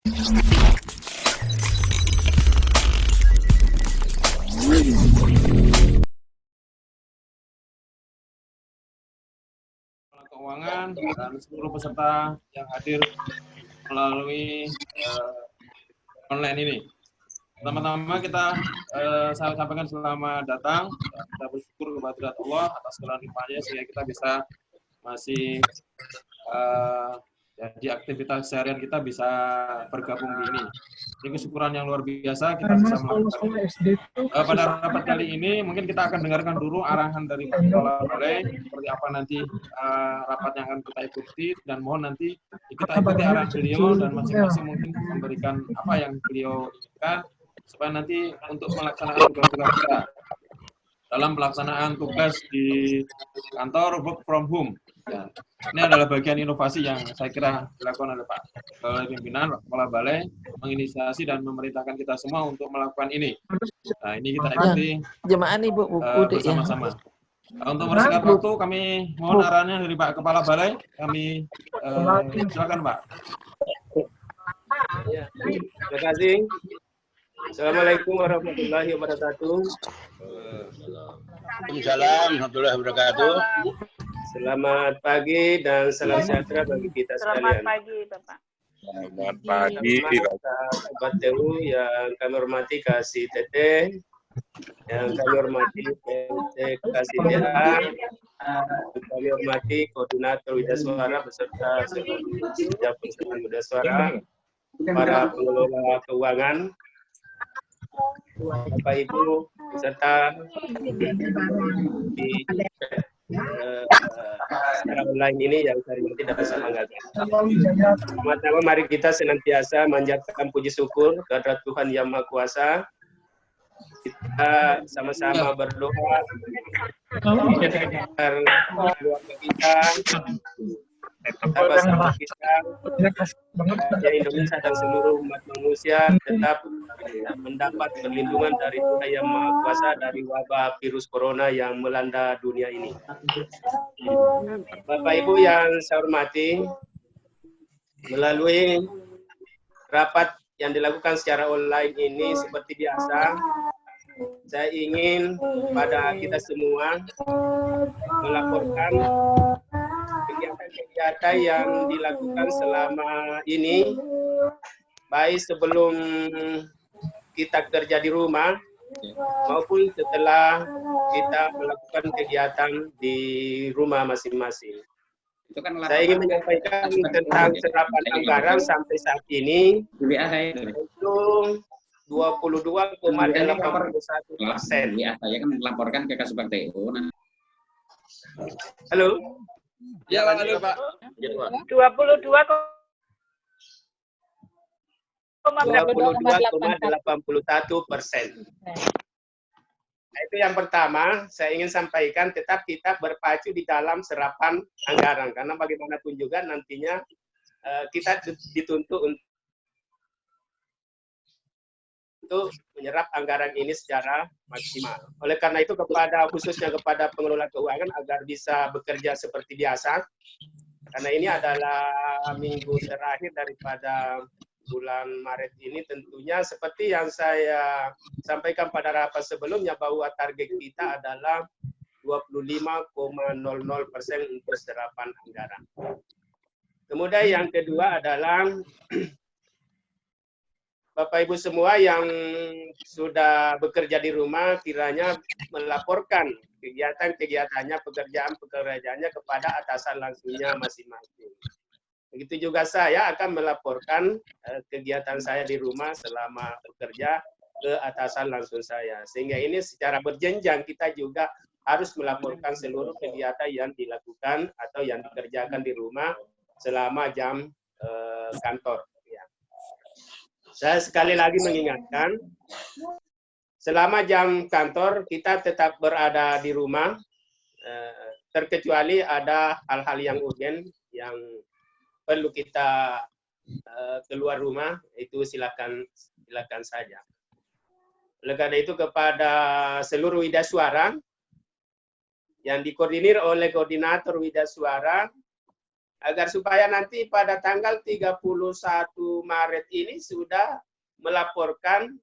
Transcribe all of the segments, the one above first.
Keuangan dan seluruh peserta yang hadir melalui online ini. Pertama-tama saya sampaikan selamat datang. Kita bersyukur kepada Allah atas segala nikmatnya sehingga kita bisa masih di aktivitas seharian kita bisa bergabung di ini. Ini kesyukuran yang luar biasa kita bisa melakukan. Pada rapat kali ini mungkin kita akan dengarkan dulu arahan dari Kepala Balai seperti apa nanti rapat yang akan kita ikuti, dan mohon nanti kita ikuti arahan beliau dan masing-masing mungkin memberikan apa yang beliau inginkan supaya nanti untuk melaksanakan tugas-tugas kita dalam pelaksanaan tugas di kantor work from home. Ya. Ini adalah bagian inovasi yang saya kira dilakukan oleh Pak Pimpinan, Kepala Balai, menginisiasi dan memerintahkan kita semua untuk melakukan ini. Nah, ini kita ikuti bersama-sama. Untuk mempersingkat waktu, kami mohon arahannya dari Pak Kepala Balai. Kami silakan, Pak. Ya, terima kasih. Assalamualaikum warahmatullahi wabarakatuh. Waalaikumsalam warahmatullahi wabarakatuh. Selamat pagi dan salam sejahtera bagi kita sekalian. Selamat pagi, Bapak. Selamat pagi, Sobat TU yang kami hormati Kasih Teteh, yang kami hormati PT Kasih TA, yang kami hormati Koordinator Wida Suara beserta seluruh Wida Suara, para pengelola keuangan, Bapak Ibu beserta di secara online ini yang saya hormati dan semangat. Pertama, mari kita senantiasa manjatkan puji syukur kepada Tuhan Yang Maha Kuasa. Kita sama-sama berdoa agar keluarga kita, sahabat-sahabat kita, rakyat Indonesia dan seluruh umat manusia tetap mendapat perlindungan dari Tuhan Yang Maha Kuasa dari wabah virus corona yang melanda dunia ini. Bapak Ibu yang saya hormati, melalui rapat yang dilakukan secara online ini seperti biasa, saya ingin pada kita semua melaporkan kegiatan-kegiatan yang dilakukan selama ini, baik sebelum kita kerja di rumah maupun setelah kita melakukan kegiatan di rumah masing-masing. Saya ingin menyampaikan tentang serapan anggaran sampai saat ini itu 22,81%. Saya kan melaporkan ke Kasubag TU. Halo. Ya, lanjut, Pak. 22,81%. Nah, itu yang pertama saya ingin sampaikan, tetap kita berpacu di dalam serapan anggaran karena bagaimanapun juga nantinya kita dituntut untuk menyerap anggaran ini secara maksimal. Oleh karena itu khususnya kepada pengelola keuangan agar bisa bekerja seperti biasa, karena ini adalah minggu terakhir daripada bulan Maret ini, tentunya seperti yang saya sampaikan pada rapat sebelumnya bahwa target kita adalah 25,00% untuk serapan anggaran. Kemudian yang kedua adalah Bapak Ibu semua yang sudah bekerja di rumah kiranya melaporkan kegiatan-kegiatannya, pekerjaan-pekerjaannya kepada atasan langsungnya masing-masing. Begitu juga saya akan melaporkan kegiatan saya di rumah selama bekerja ke atasan langsung saya. Sehingga ini secara berjenjang kita juga harus melaporkan seluruh kegiatan yang dilakukan atau yang dikerjakan di rumah selama jam kantor. Ya. Saya sekali lagi mengingatkan, selama jam kantor kita tetap berada di rumah, terkecuali ada hal-hal yang urgen yang perlu kita keluar rumah, itu silakan saja. Oleh karena itu kepada seluruh Wida Suara yang dikoordinir oleh koordinator Wida Suara, agar supaya nanti pada tanggal 31 Maret ini sudah melaporkan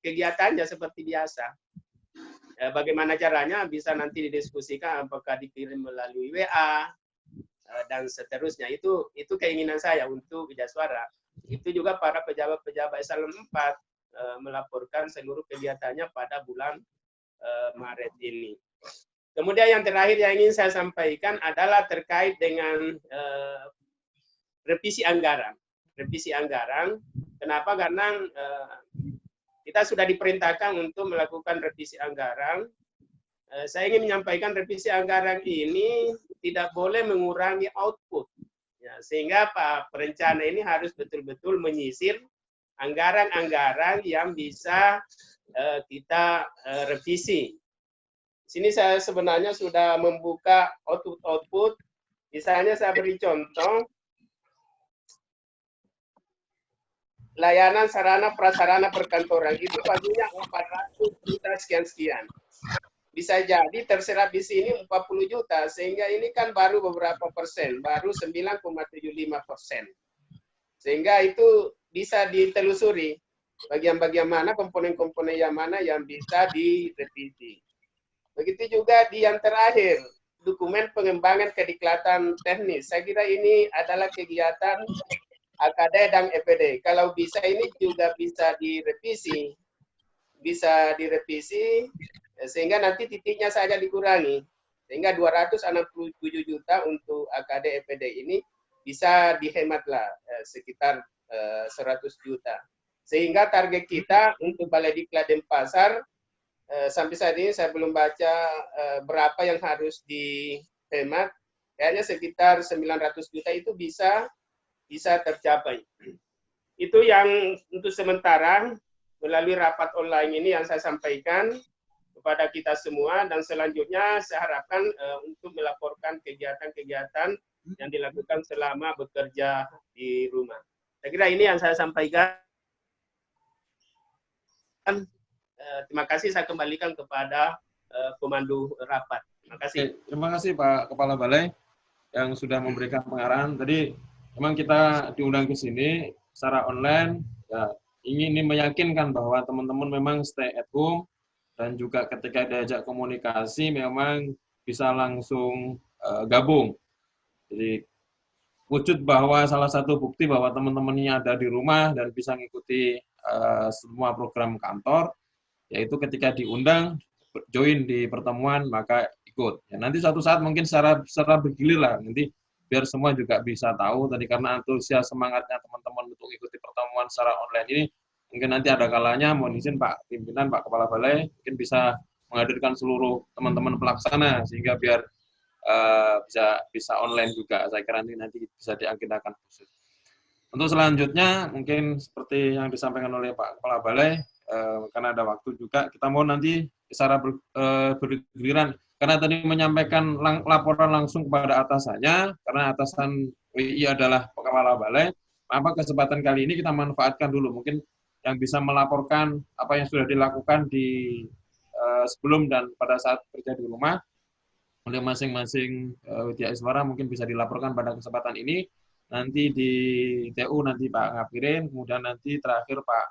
kegiatannya seperti biasa. Bagaimana caranya bisa nanti didiskusikan, apakah dikirim melalui WA dan seterusnya. Itu keinginan saya untuk Widya-Suara. Itu juga para pejabat-pejabat eselon 4 melaporkan seluruh kegiatannya pada bulan Maret ini. Kemudian yang terakhir yang ingin saya sampaikan adalah terkait dengan revisi anggaran. Revisi anggaran. Kenapa? Karena kita sudah diperintahkan untuk melakukan revisi anggaran. Saya ingin menyampaikan revisi anggaran ini tidak boleh mengurangi output. Ya, sehingga Pak perencana ini harus betul-betul menyisir anggaran-anggaran yang bisa kita revisi. Sini saya sebenarnya sudah membuka output. Misalnya saya beri contoh, layanan sarana prasarana perkantoran itu pastinya 400 juta sekian-sekian. Bisa jadi terserap di sini 40 juta, sehingga ini kan baru beberapa persen, baru 9,75%. Sehingga itu bisa ditelusuri bagian-bagian mana, komponen-komponen yang mana yang bisa direvisi. Begitu juga di yang terakhir, dokumen pengembangan kediklatan teknis. Saya kira ini adalah kegiatan AKD dan EPD. Kalau bisa ini juga bisa direvisi. Sehingga nanti titiknya saja dikurangi. Sehingga 267 juta untuk AKD EPD ini bisa dihematlah sekitar 100 juta. Sehingga target kita untuk Balai Diklat Denpasar sampai saat ini saya belum baca berapa yang harus dihemat. Kayaknya sekitar 900 juta itu bisa tercapai. Itu yang untuk sementara melalui rapat online ini yang saya sampaikan kepada kita semua, dan selanjutnya saya harapkan untuk melaporkan kegiatan-kegiatan yang dilakukan selama bekerja di rumah. Saya kira ini yang saya sampaikan. Terima kasih, saya kembalikan kepada pemandu rapat. Terima kasih. Terima kasih Pak Kepala Balai yang sudah memberikan pengarahan. Tadi memang kita diundang ke sini secara online, ya, ingin meyakinkan bahwa teman-teman memang stay at home, dan juga ketika diajak komunikasi memang bisa langsung gabung. Jadi wujud bahwa salah satu bukti bahwa teman-temannya ada di rumah dan bisa mengikuti semua program kantor, yaitu ketika diundang join di pertemuan maka ikut. Ya, nanti suatu saat mungkin secara bergilir lah, nanti biar semua juga bisa tahu tadi, karena antusias semangatnya teman-teman untuk ikuti pertemuan secara online ini, mungkin nanti ada kalanya mohon izin Pak Pimpinan, Pak Kepala Balai mungkin bisa menghadirkan seluruh teman-teman pelaksana sehingga biar bisa online juga. Saya kira nanti bisa diagendakan khusus. Untuk selanjutnya mungkin seperti yang disampaikan oleh Pak Kepala Balai, karena ada waktu juga kita mau nanti secara bergiliran, karena tadi menyampaikan laporan langsung kepada atasannya, karena atasan WI adalah Kepala Balai, maka kesempatan kali ini kita manfaatkan dulu, mungkin yang bisa melaporkan apa yang sudah dilakukan di sebelum dan pada saat kerja di rumah oleh masing-masing Widya-Iswara mungkin bisa dilaporkan pada kesempatan ini. Nanti di TU nanti Pak Ngapirin, kemudian nanti terakhir Pak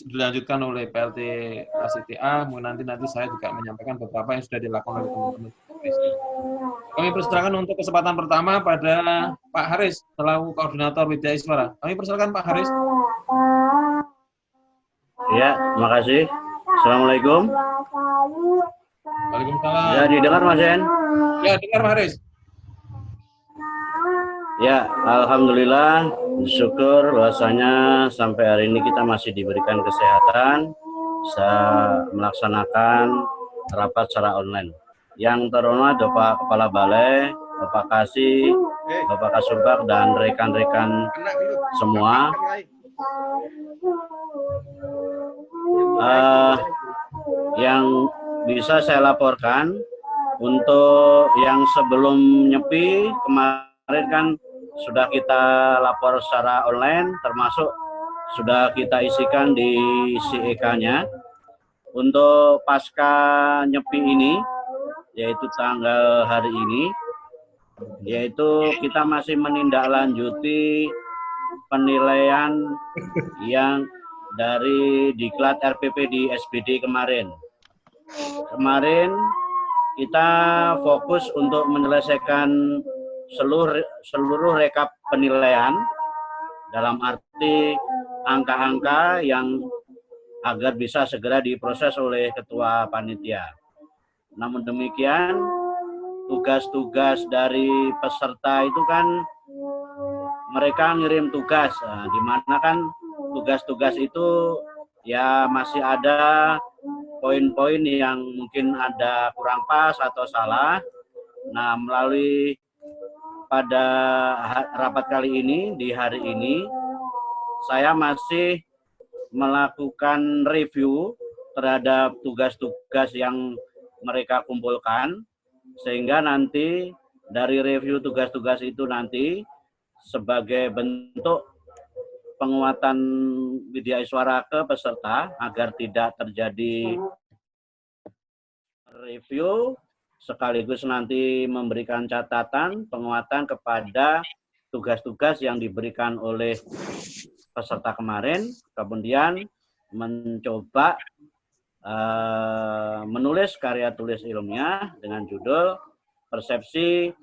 dilanjutkan oleh PLT ACTA, nanti saya juga menyampaikan beberapa yang sudah dilakukan oleh teman-teman. Kami persilakan untuk kesempatan pertama pada Pak Haris selaku koordinator Widya-Iswara. Kami persilakan Pak Haris. Ya, terima kasih. Assalamualaikum. Waalaikumsalam. Ya, didengar Mas En? Ya, dengar Pak Haris. Ya, alhamdulillah, syukur bahwasanya sampai hari ini kita masih diberikan kesehatan, bisa melaksanakan rapat secara online. Yang terhormat Bapak Kepala Balai, Bapak Kasih, Bapak Kasubag, dan rekan-rekan semua. Yang bisa saya laporkan untuk yang sebelum nyepi kemarin kan sudah kita lapor secara online, termasuk sudah kita isikan di CEK-nya. Untuk pasca nyepi ini, yaitu tanggal hari ini, yaitu kita masih menindaklanjuti penilaian yang dari diklat RPP di SBD kemarin. Kemarin kita fokus untuk menyelesaikan seluruh rekap penilaian dalam arti angka-angka yang agar bisa segera diproses oleh ketua panitia. Namun demikian, tugas-tugas dari peserta itu kan mereka ngirim tugas, di mana kan tugas-tugas itu ya masih ada poin-poin yang mungkin ada kurang pas atau salah. Nah, melalui pada rapat kali ini, di hari ini, saya masih melakukan review terhadap tugas-tugas yang mereka kumpulkan, sehingga nanti dari review tugas-tugas itu nanti sebagai bentuk penguatan Widya Iswara ke peserta agar tidak terjadi review, sekaligus nanti memberikan catatan penguatan kepada tugas-tugas yang diberikan oleh peserta kemarin, kemudian mencoba menulis karya tulis ilmiah dengan judul Persepsi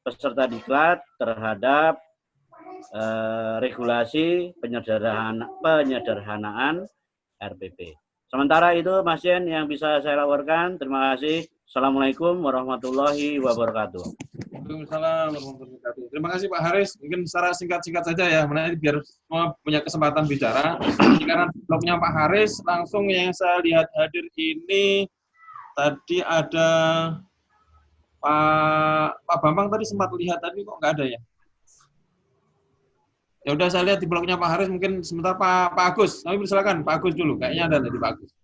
Peserta Diklat Terhadap Regulasi Penyederhanaan RPP. Sementara itu, Mas Yen, yang bisa saya laporkan. Terima kasih. Assalamualaikum warahmatullahi wabarakatuh. Waalaikumsalam warahmatullahi wabarakatuh. Terima kasih Pak Haris. Mungkin secara singkat-singkat saja ya, biar semua punya kesempatan bicara. Karena blognya Pak Haris, langsung yang saya lihat hadir ini tadi ada Pak Bambang tadi sempat lihat tadi kok nggak ada ya. Ya udah saya lihat di blognya Pak Haris, mungkin sebentar Pak Agus. Kami persilakan Pak Agus dulu. Kayaknya ada tadi Pak Agus.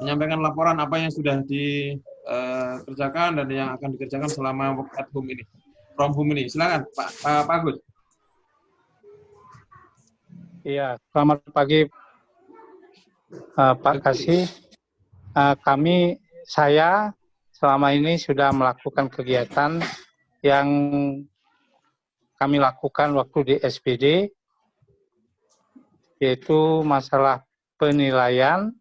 Menyampaikan laporan apa yang sudah dikerjakan dan yang akan dikerjakan selama work at home ini, from home ini. Silakan Pak Agus. Iya, selamat pagi Pak Kasih. Saya selama ini sudah melakukan kegiatan yang kami lakukan waktu di SPD, yaitu masalah penilaian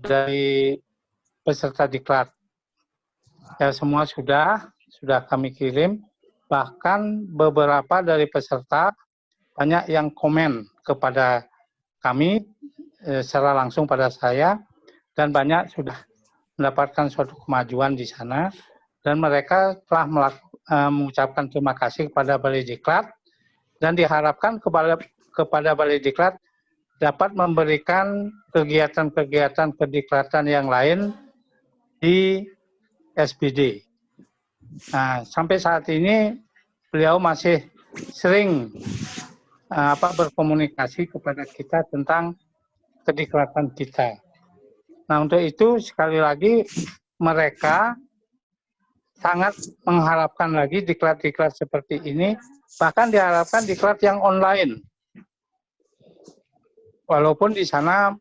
dari peserta diklat. Ya, semua sudah kami kirim, bahkan beberapa dari peserta banyak yang komen kepada kami secara langsung pada saya, dan banyak sudah mendapatkan suatu kemajuan di sana, dan mereka telah mengucapkan terima kasih kepada Balai Diklat, dan diharapkan kepada Balai Diklat dapat memberikan kegiatan-kegiatan kediklatan yang lain di SPD. Nah, sampai saat ini beliau masih sering berkomunikasi kepada kita tentang kediklatan kita. Nah, untuk itu sekali lagi mereka sangat mengharapkan lagi diklat-diklat seperti ini, bahkan diharapkan diklat yang online. Walaupun di sana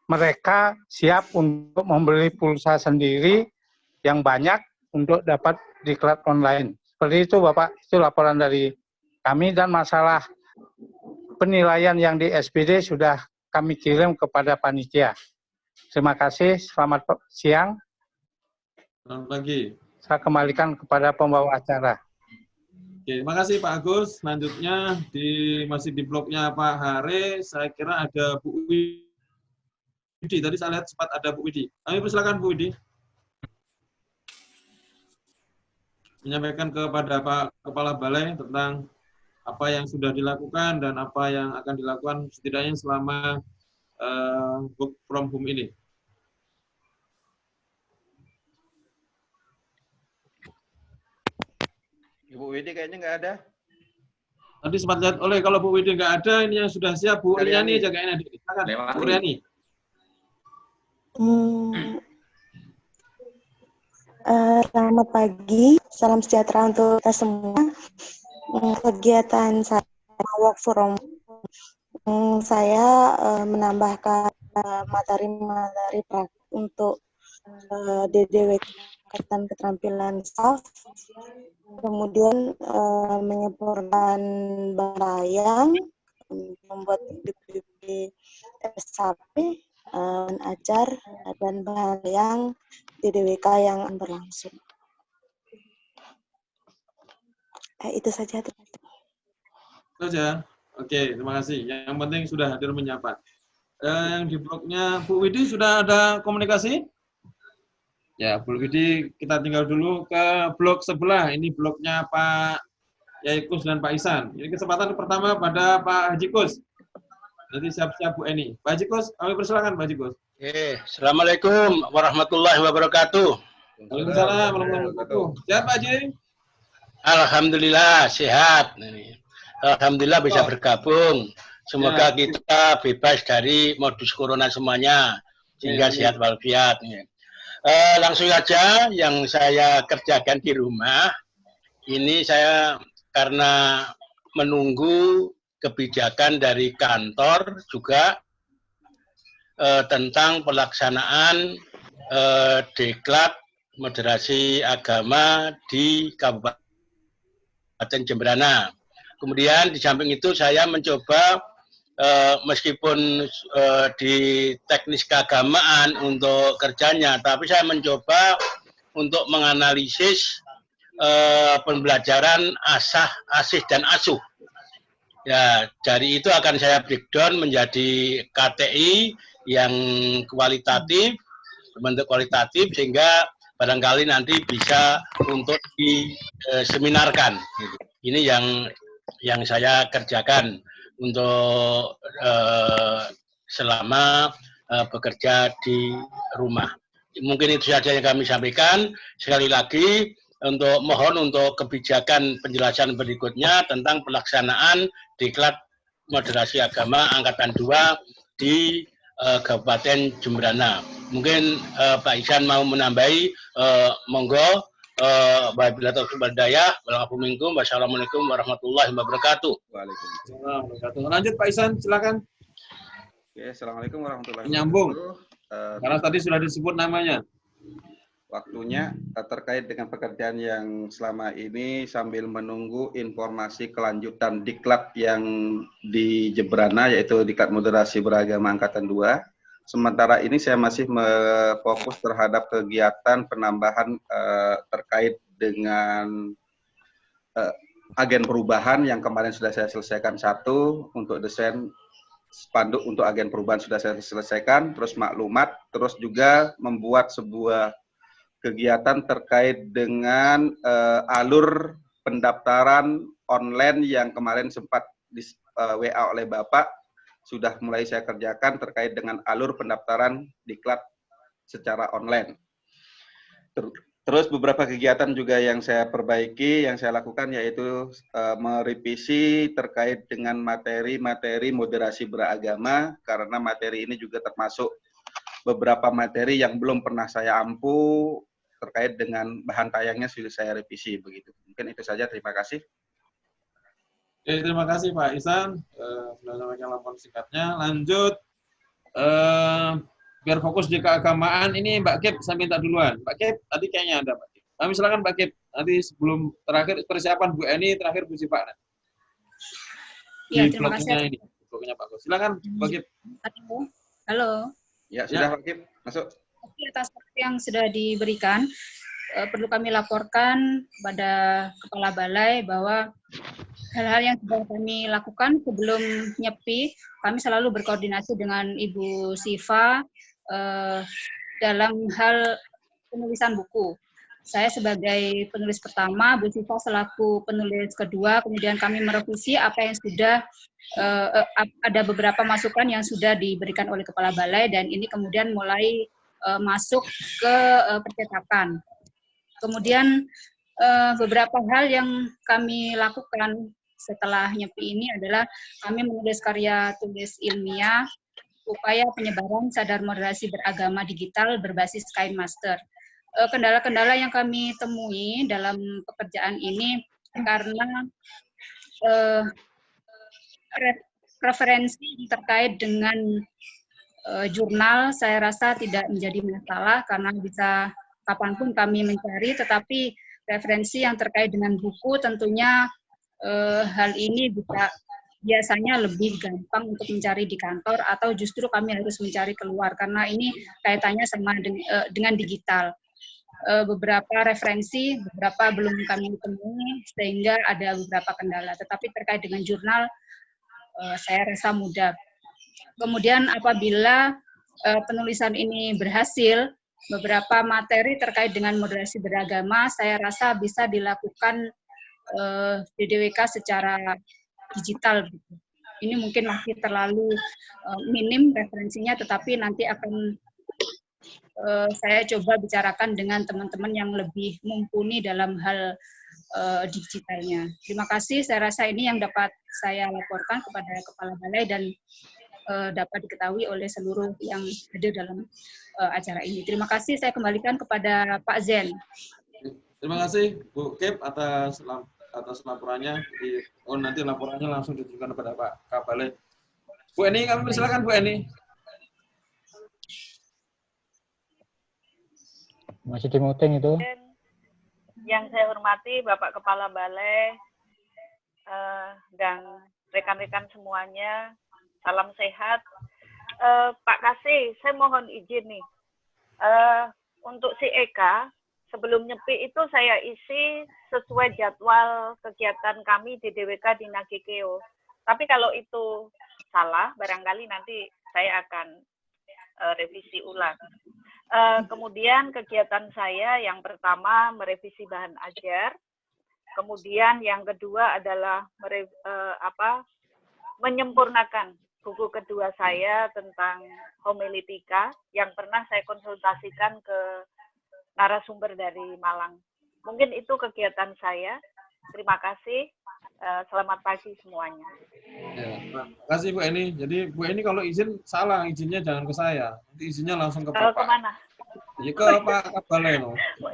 mereka siap untuk membeli pulsa sendiri yang banyak untuk dapat diklat online. Seperti itu Bapak, itu laporan dari kami, dan masalah penilaian yang di SPD sudah kami kirim kepada panitia. Terima kasih, selamat siang. Selamat pagi. Saya kembalikan kepada pembawa acara. Oke, terima kasih Pak Agus. Selanjutnya masih di blognya Pak Haris, saya kira ada Bu Widi. Tadi saya lihat sempat ada Bu Widi. Kami persilakan Bu Widi. Menyampaikan kepada Pak Kepala Balai tentang apa yang sudah dilakukan dan apa yang akan dilakukan setidaknya selama work from home ini. Ibu Widi kayaknya nggak ada. Tadi sempat lihat kalau Bu Widi nggak ada, ini yang sudah siap Bu Riani jagain adik. Silakan Bu Riani. Selamat pagi, salam sejahtera untuk kita semua. Kegiatan saya work from saya menambahkan materi-materi praktik untuk DDW Angkatan Keterampilan Staff, kemudian menyeborkan barang, membuat PPP SAP, ajar dan bahan yang DDWK yang berlangsung. Itu saja. Saja. Oke, terima kasih. Yang penting sudah hadir menyapa. Yang di blognya Bu Widi sudah ada komunikasi? Ya, Bu Widi, kita tinggal dulu ke blog sebelah. Ini blognya Pak Yaikus dan Pak Ihsan. Ini kesempatan pertama pada Pak Haji Kus. Nanti siap-siap Bu Eni. Pak Haji Kus, kami persilakan Pak Haji Kus. Assalamualaikum warahmatullahi wabarakatuh. Waalaikumsalam warahmatullahi wabarakatuh. Sehat Pak Haji? Alhamdulillah sehat. Alhamdulillah bisa bergabung. Semoga kita bebas dari modus corona semuanya sehingga sehat walafiat. Langsung saja yang saya kerjakan di rumah ini saya karena menunggu kebijakan dari kantor juga tentang pelaksanaan diklat moderasi agama di Kabupaten Jemberana. Kemudian di samping itu saya mencoba meskipun di teknis keagamaan untuk kerjanya, tapi saya mencoba untuk menganalisis pembelajaran asih dan asuh. Ya, dari itu akan saya breakdown menjadi KTI yang kualitatif, bentuk kualitatif sehingga barangkali nanti bisa untuk diseminarkan. Ini yang saya kerjakan untuk selama bekerja di rumah. Mungkin itu saja yang kami sampaikan. Sekali lagi mohon untuk kebijakan penjelasan berikutnya tentang pelaksanaan diklat moderasi agama angkatan 2 di Kabupaten Jemberana. Mungkin Pak Ihsan mau menambahi, monggo. Wabillahi taufiq wal hidayah. Wassalamualaikum warahmatullahi wabarakatuh. Waalaikumsalam. Lanjut Pak Ihsan, silakan. Oke, assalamualaikum warahmatullahi Menyambung. wabarakatuh. Karena tadi sudah disebut namanya. Waktunya terkait dengan pekerjaan yang selama ini sambil menunggu informasi kelanjutan diklat yang di Jemberana, yaitu diklat moderasi beragama angkatan 2. Sementara ini saya masih fokus terhadap kegiatan penambahan terkait dengan agen perubahan yang kemarin sudah saya selesaikan satu, untuk desain spanduk untuk agen perubahan sudah saya selesaikan, terus maklumat, terus juga membuat sebuah kegiatan terkait dengan alur pendaftaran online yang kemarin sempat di WA oleh Bapak, sudah mulai saya kerjakan terkait dengan alur pendaftaran diklat secara online. Terus beberapa kegiatan juga yang saya perbaiki, yang saya lakukan yaitu merevisi terkait dengan materi-materi moderasi beragama, karena materi ini juga termasuk beberapa materi yang belum pernah saya ampu terkait dengan bahan tayangnya sudah saya revisi begitu. Mungkin itu saja, terima kasih. Oke, terima kasih Pak Ihsan. Sudah sampaikan laporan singkatnya. Lanjut, biar fokus di keagamaan, ini Mbak Kip saya minta duluan. Mbak Kip, tadi kayaknya ada Mbak Kip. Kami silakan Mbak Kip. Nanti sebelum terakhir persiapan Bu Eni, terakhir Bu Siva. Ya, terima kasih. Ini, blognya Pak Kus. Silakan Mbak Kip. Halo. Ya, sudah Pak Kip, masuk. Atas yang sudah diberikan, perlu kami laporkan kepada Kepala Balai bahwa hal-hal yang sudah kami lakukan sebelum nyepi, kami selalu berkoordinasi dengan Ibu Siva dalam hal penulisan buku. Saya sebagai penulis pertama, Bu Siva selaku penulis kedua, kemudian kami merevisi apa yang sudah, ada beberapa masukan yang sudah diberikan oleh Kepala Balai, dan ini kemudian mulai masuk ke percetakan. Kemudian beberapa hal yang kami lakukan setelah nyepi ini adalah kami menulis karya tulis ilmiah upaya penyebaran sadar moderasi beragama digital berbasis Kain Master. Kendala-kendala yang kami temui dalam pekerjaan ini karena referensi terkait dengan jurnal saya rasa tidak menjadi masalah karena bisa kapanpun kami mencari, tetapi referensi yang terkait dengan buku tentunya hal ini biasanya lebih gampang untuk mencari di kantor atau justru kami harus mencari keluar karena ini kaitannya sama dengan digital. Beberapa referensi, beberapa belum kami temui sehingga ada beberapa kendala. Tetapi terkait dengan jurnal, saya rasa mudah. Kemudian apabila penulisan ini berhasil, beberapa materi terkait dengan moderasi beragama, saya rasa bisa dilakukan DDWK secara digital. Ini mungkin masih terlalu minim referensinya, tetapi nanti akan saya coba bicarakan dengan teman-teman yang lebih mumpuni dalam hal digitalnya. Terima kasih, saya rasa ini yang dapat saya laporkan kepada Kepala Balai dan dapat diketahui oleh seluruh yang hadir dalam acara ini. Terima kasih, saya kembalikan kepada Pak Zen. Terima kasih Bu Kep atas laporannya. Nanti laporannya langsung ditujukan kepada Pak Kapale. Bu Eni, kami persilakan Bu Eni. Masih di muting itu. Yang saya hormati Bapak Kepala Balai dan rekan-rekan semuanya, salam sehat. Pak Kasih, saya mohon izin nih. Untuk si Eka, sebelum nyepi itu saya isi sesuai jadwal kegiatan kami di DWK di Nagikeo. Tapi kalau itu salah, barangkali nanti saya akan revisi ulang. Kemudian kegiatan saya yang pertama merevisi bahan ajar, kemudian yang kedua adalah menyempurnakan buku kedua saya tentang homiletika yang pernah saya konsultasikan ke narasumber dari Malang. Mungkin itu kegiatan saya. Terima kasih. Selamat pagi semuanya. Ya, terima kasih Bu Eni. Jadi Bu Eni kalau izin salah, izinnya jangan ke saya. Nanti izinnya langsung ke Bapak. Kemana? Ya ke Pak Kapale.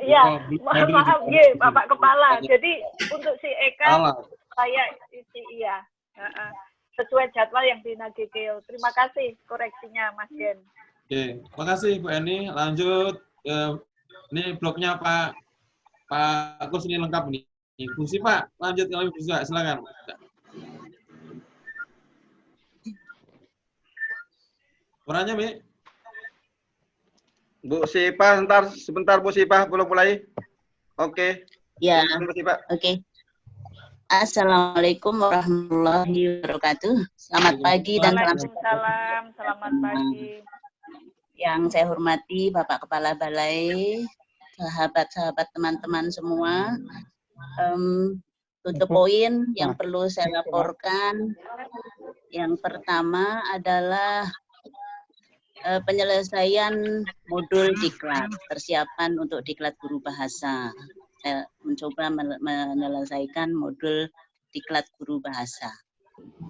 Iya, maaf ya Bapak Kepala. Jadi untuk si Eka saya isi iya. Sesuai jadwal yang di Nagikeo. Terima kasih koreksinya Mas Gen. Oke, terima kasih Bu Eni. Lanjut. Ini blognya Pak Agus ini lengkap nih. Fungsi Pak, lanjut kami bisa silakan. Suaranya Mi. Bu Sipah, sebentar Bu Sipah, belum mulai. Oke. Ya. Oke. Assalamualaikum warahmatullahi wabarakatuh. Selamat pagi dan salam sehat. Selamat pagi. Yang saya hormati Bapak Kepala Balai, sahabat-sahabat teman-teman semua. Untuk poin yang perlu saya laporkan, yang pertama adalah penyelesaian modul diklat, persiapan untuk diklat guru bahasa. Saya mencoba menyelesaikan modul diklat guru bahasa.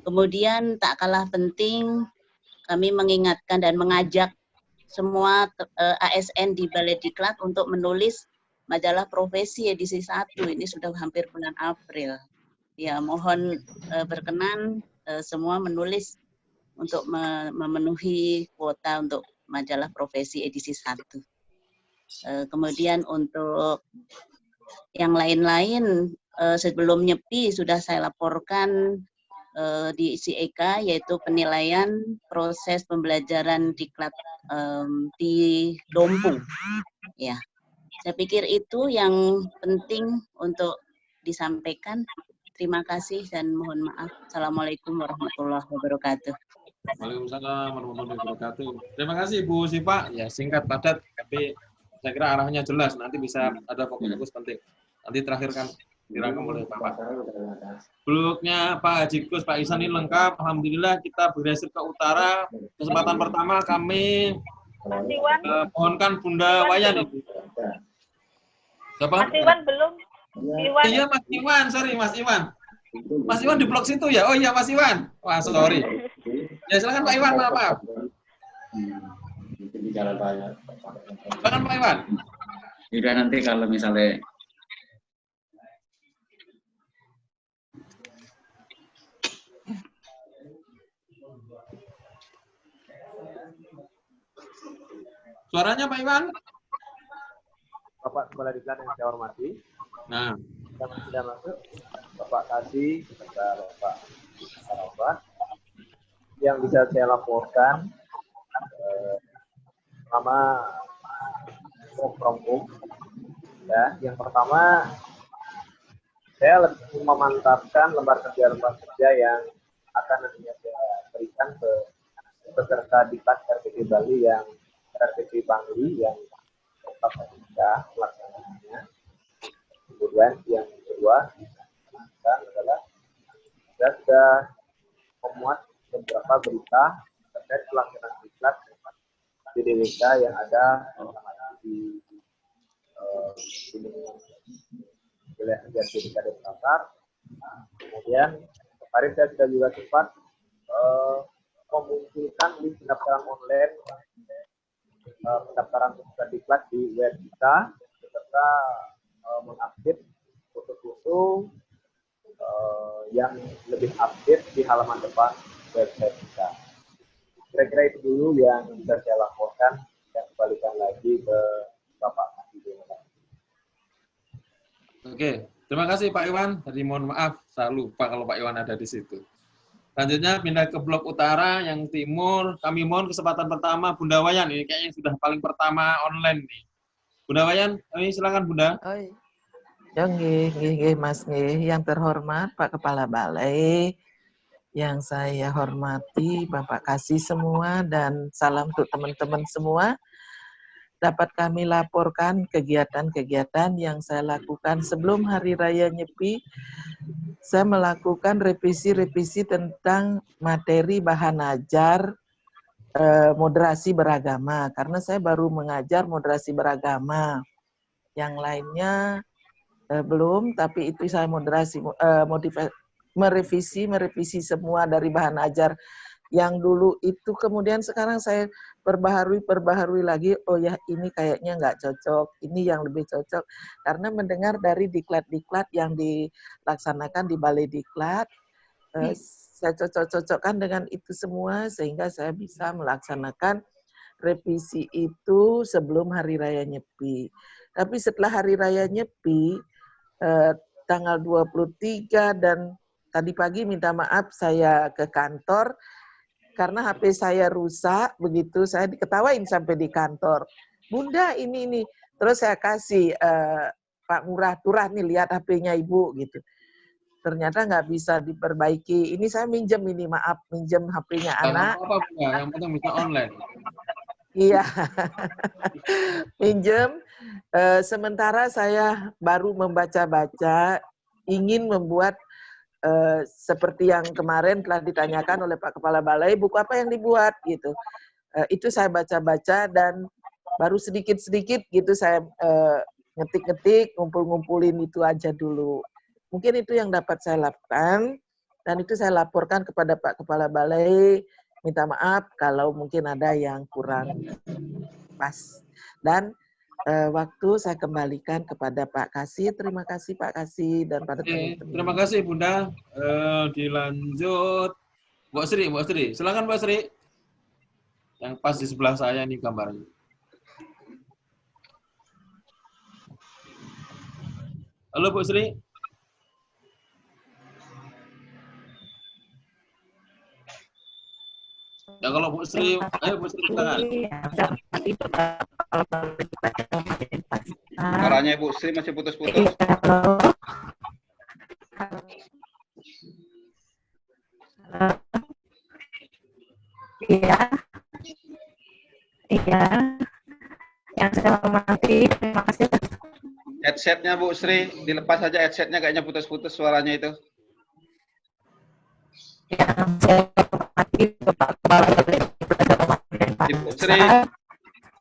Kemudian tak kalah penting, kami mengingatkan dan mengajak semua ASN di Balai Diklat untuk menulis majalah profesi edisi 1. Ini sudah hampir bulan April. Ya, mohon berkenan semua menulis untuk memenuhi kuota untuk majalah profesi edisi 1. Kemudian untuk yang lain-lain, sebelum nyepi sudah saya laporkan di CEK, yaitu penilaian proses pembelajaran diklat di Dompu. Ya, saya pikir itu yang penting untuk disampaikan. Terima kasih dan mohon maaf. Assalamualaikum warahmatullahi wabarakatuh. Waalaikumsalam warahmatullahi wabarakatuh. Terima kasih Bu Sipa. Ya, singkat padat, tapi saya kira arahnya jelas. Nanti bisa ada fokus-fokus penting. Nanti terakhir kan dirangkum oleh Bapak. Blognya Pak Haji Gus, Pak Ihsan ini lengkap. Alhamdulillah kita berhasil ke utara. Kesempatan pertama kami mohonkan Bunda Wayan Ibu. Siapa? Mas Iwan belum. Iwan. Iya Mas Iwan, sorry Mas Iwan. Mas Iwan di blog situ ya? Oh iya Mas Iwan. Wah sorry. Ya silakan Pak Iwan, maaf. Silakan Pak Iwan. Sudah nanti kalau misalnya Suaranya Pak Iwan? Bapak Kepala Diklat yang saya hormati. Nah. Yang sudah masuk, Bapak Kasih, Bapak Sarafat. Yang bisa saya laporkan, pertama, ya, yang pertama, saya lebih memantapkan lembar kerja yang akan nantinya saya berikan ke peserta diklat RPP Bali yang RPP Bangli yang tetap sudah pelaksananya. Kemudian yang kedua adalah saya sudah memuat beberapa berita terkait pelaksanaan diklat di DWK yang ada di wilayah DKI Jakarta. Kemudian kemarin saya sudah juga sempat memunculkan link pendaftaran online, pendaftaran peserta diklat di web kita, serta mengupdate foto-foto yang lebih update di halaman depan website kita. Kira-kira itu dulu yang bisa saya laporkan dan kembalikan lagi ke Bapak Kasih. Oke, terima kasih Pak Iwan. Jadi mohon maaf, saya lupa kalau Pak Iwan ada di situ. Selanjutnya pindah ke blok utara yang timur. Kami mohon kesempatan pertama Bunda Wayan. Ini kayaknya sudah paling pertama online nih. Bunda Wayan, kami silakan Bunda. Ya, nggih, Mas nggih. Yang terhormat Pak Kepala Balai, yang saya hormati Bapak Kasih semua, dan salam untuk teman-teman semua. Dapat kami laporkan kegiatan-kegiatan yang saya lakukan sebelum Hari Raya Nyepi. Saya melakukan revisi-revisi tentang materi bahan ajar moderasi beragama, karena saya baru mengajar moderasi beragama. Yang lainnya belum, tapi itu saya merevisi semua dari bahan ajar yang dulu itu, kemudian sekarang saya perbaharui lagi. Oh ya, ini kayaknya nggak cocok, ini yang lebih cocok, karena mendengar dari diklat-diklat yang dilaksanakan di Balai Diklat, saya cocok-cocokkan dengan itu semua sehingga saya bisa melaksanakan revisi itu sebelum Hari Raya Nyepi. Tapi setelah Hari Raya Nyepi, tanggal 23 dan tadi pagi minta maaf saya ke kantor karena HP saya rusak, begitu saya diketawain sampai di kantor. Bunda ini. Terus saya kasih Pak Murah Turah nih, lihat HP-nya Ibu gitu. Ternyata nggak bisa diperbaiki. Ini saya minjem HP-nya anak. Apa Bunda? Yang penting bisa online. Iya, minjem. Sementara saya baru membaca-baca, ingin membuat seperti yang kemarin telah ditanyakan oleh Pak Kepala Balai, buku apa yang dibuat gitu. Itu saya baca-baca dan baru sedikit-sedikit gitu saya ngetik-ngetik, ngumpul-ngumpulin itu aja dulu. Mungkin itu yang dapat saya lakukan dan itu saya laporkan kepada Pak Kepala Balai. Minta maaf kalau mungkin ada yang kurang pas. Dan waktu saya kembalikan kepada Pak Kasih. Terima kasih Pak Kasih dan pada teman-teman. Terima kasih Bunda. Dilanjut Mbak Sri. Silakan Mbak Sri. Yang pas di sebelah saya ini gambarnya. Halo Bu Sri. Ya kalau Bu Sri, ayo Bu Sri silakan. Suaranya Ibu Sri masih putus-putus. Iya. Yang saya hormati, terima kasih. Headsetnya Bu Sri, dilepas saja headsetnya, kayaknya putus-putus suaranya itu. Yang saya hormati Bapak Kepala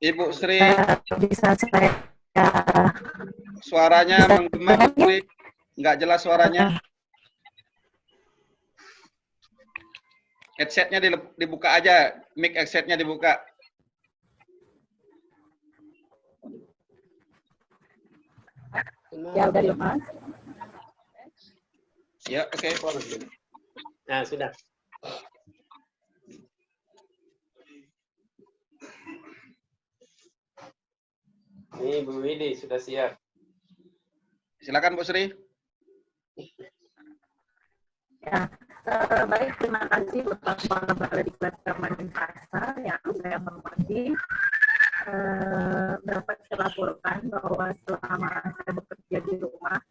Ibu Sri, bisa saya suaranya menggema Bu Sri, nggak jelas suaranya. Headsetnya dibuka aja, mic headsetnya dibuka. Ya udah lepas. Ya oke. Nah sudah. Ini Bu Widi sudah siap. Silakan Bu Sri. Ya, baik, terima kasih Bapak Kepala Balai Diklat Kemenpasa yang saya hormati. Dapat saya laporkan bahwa selama saya bekerja di rumah,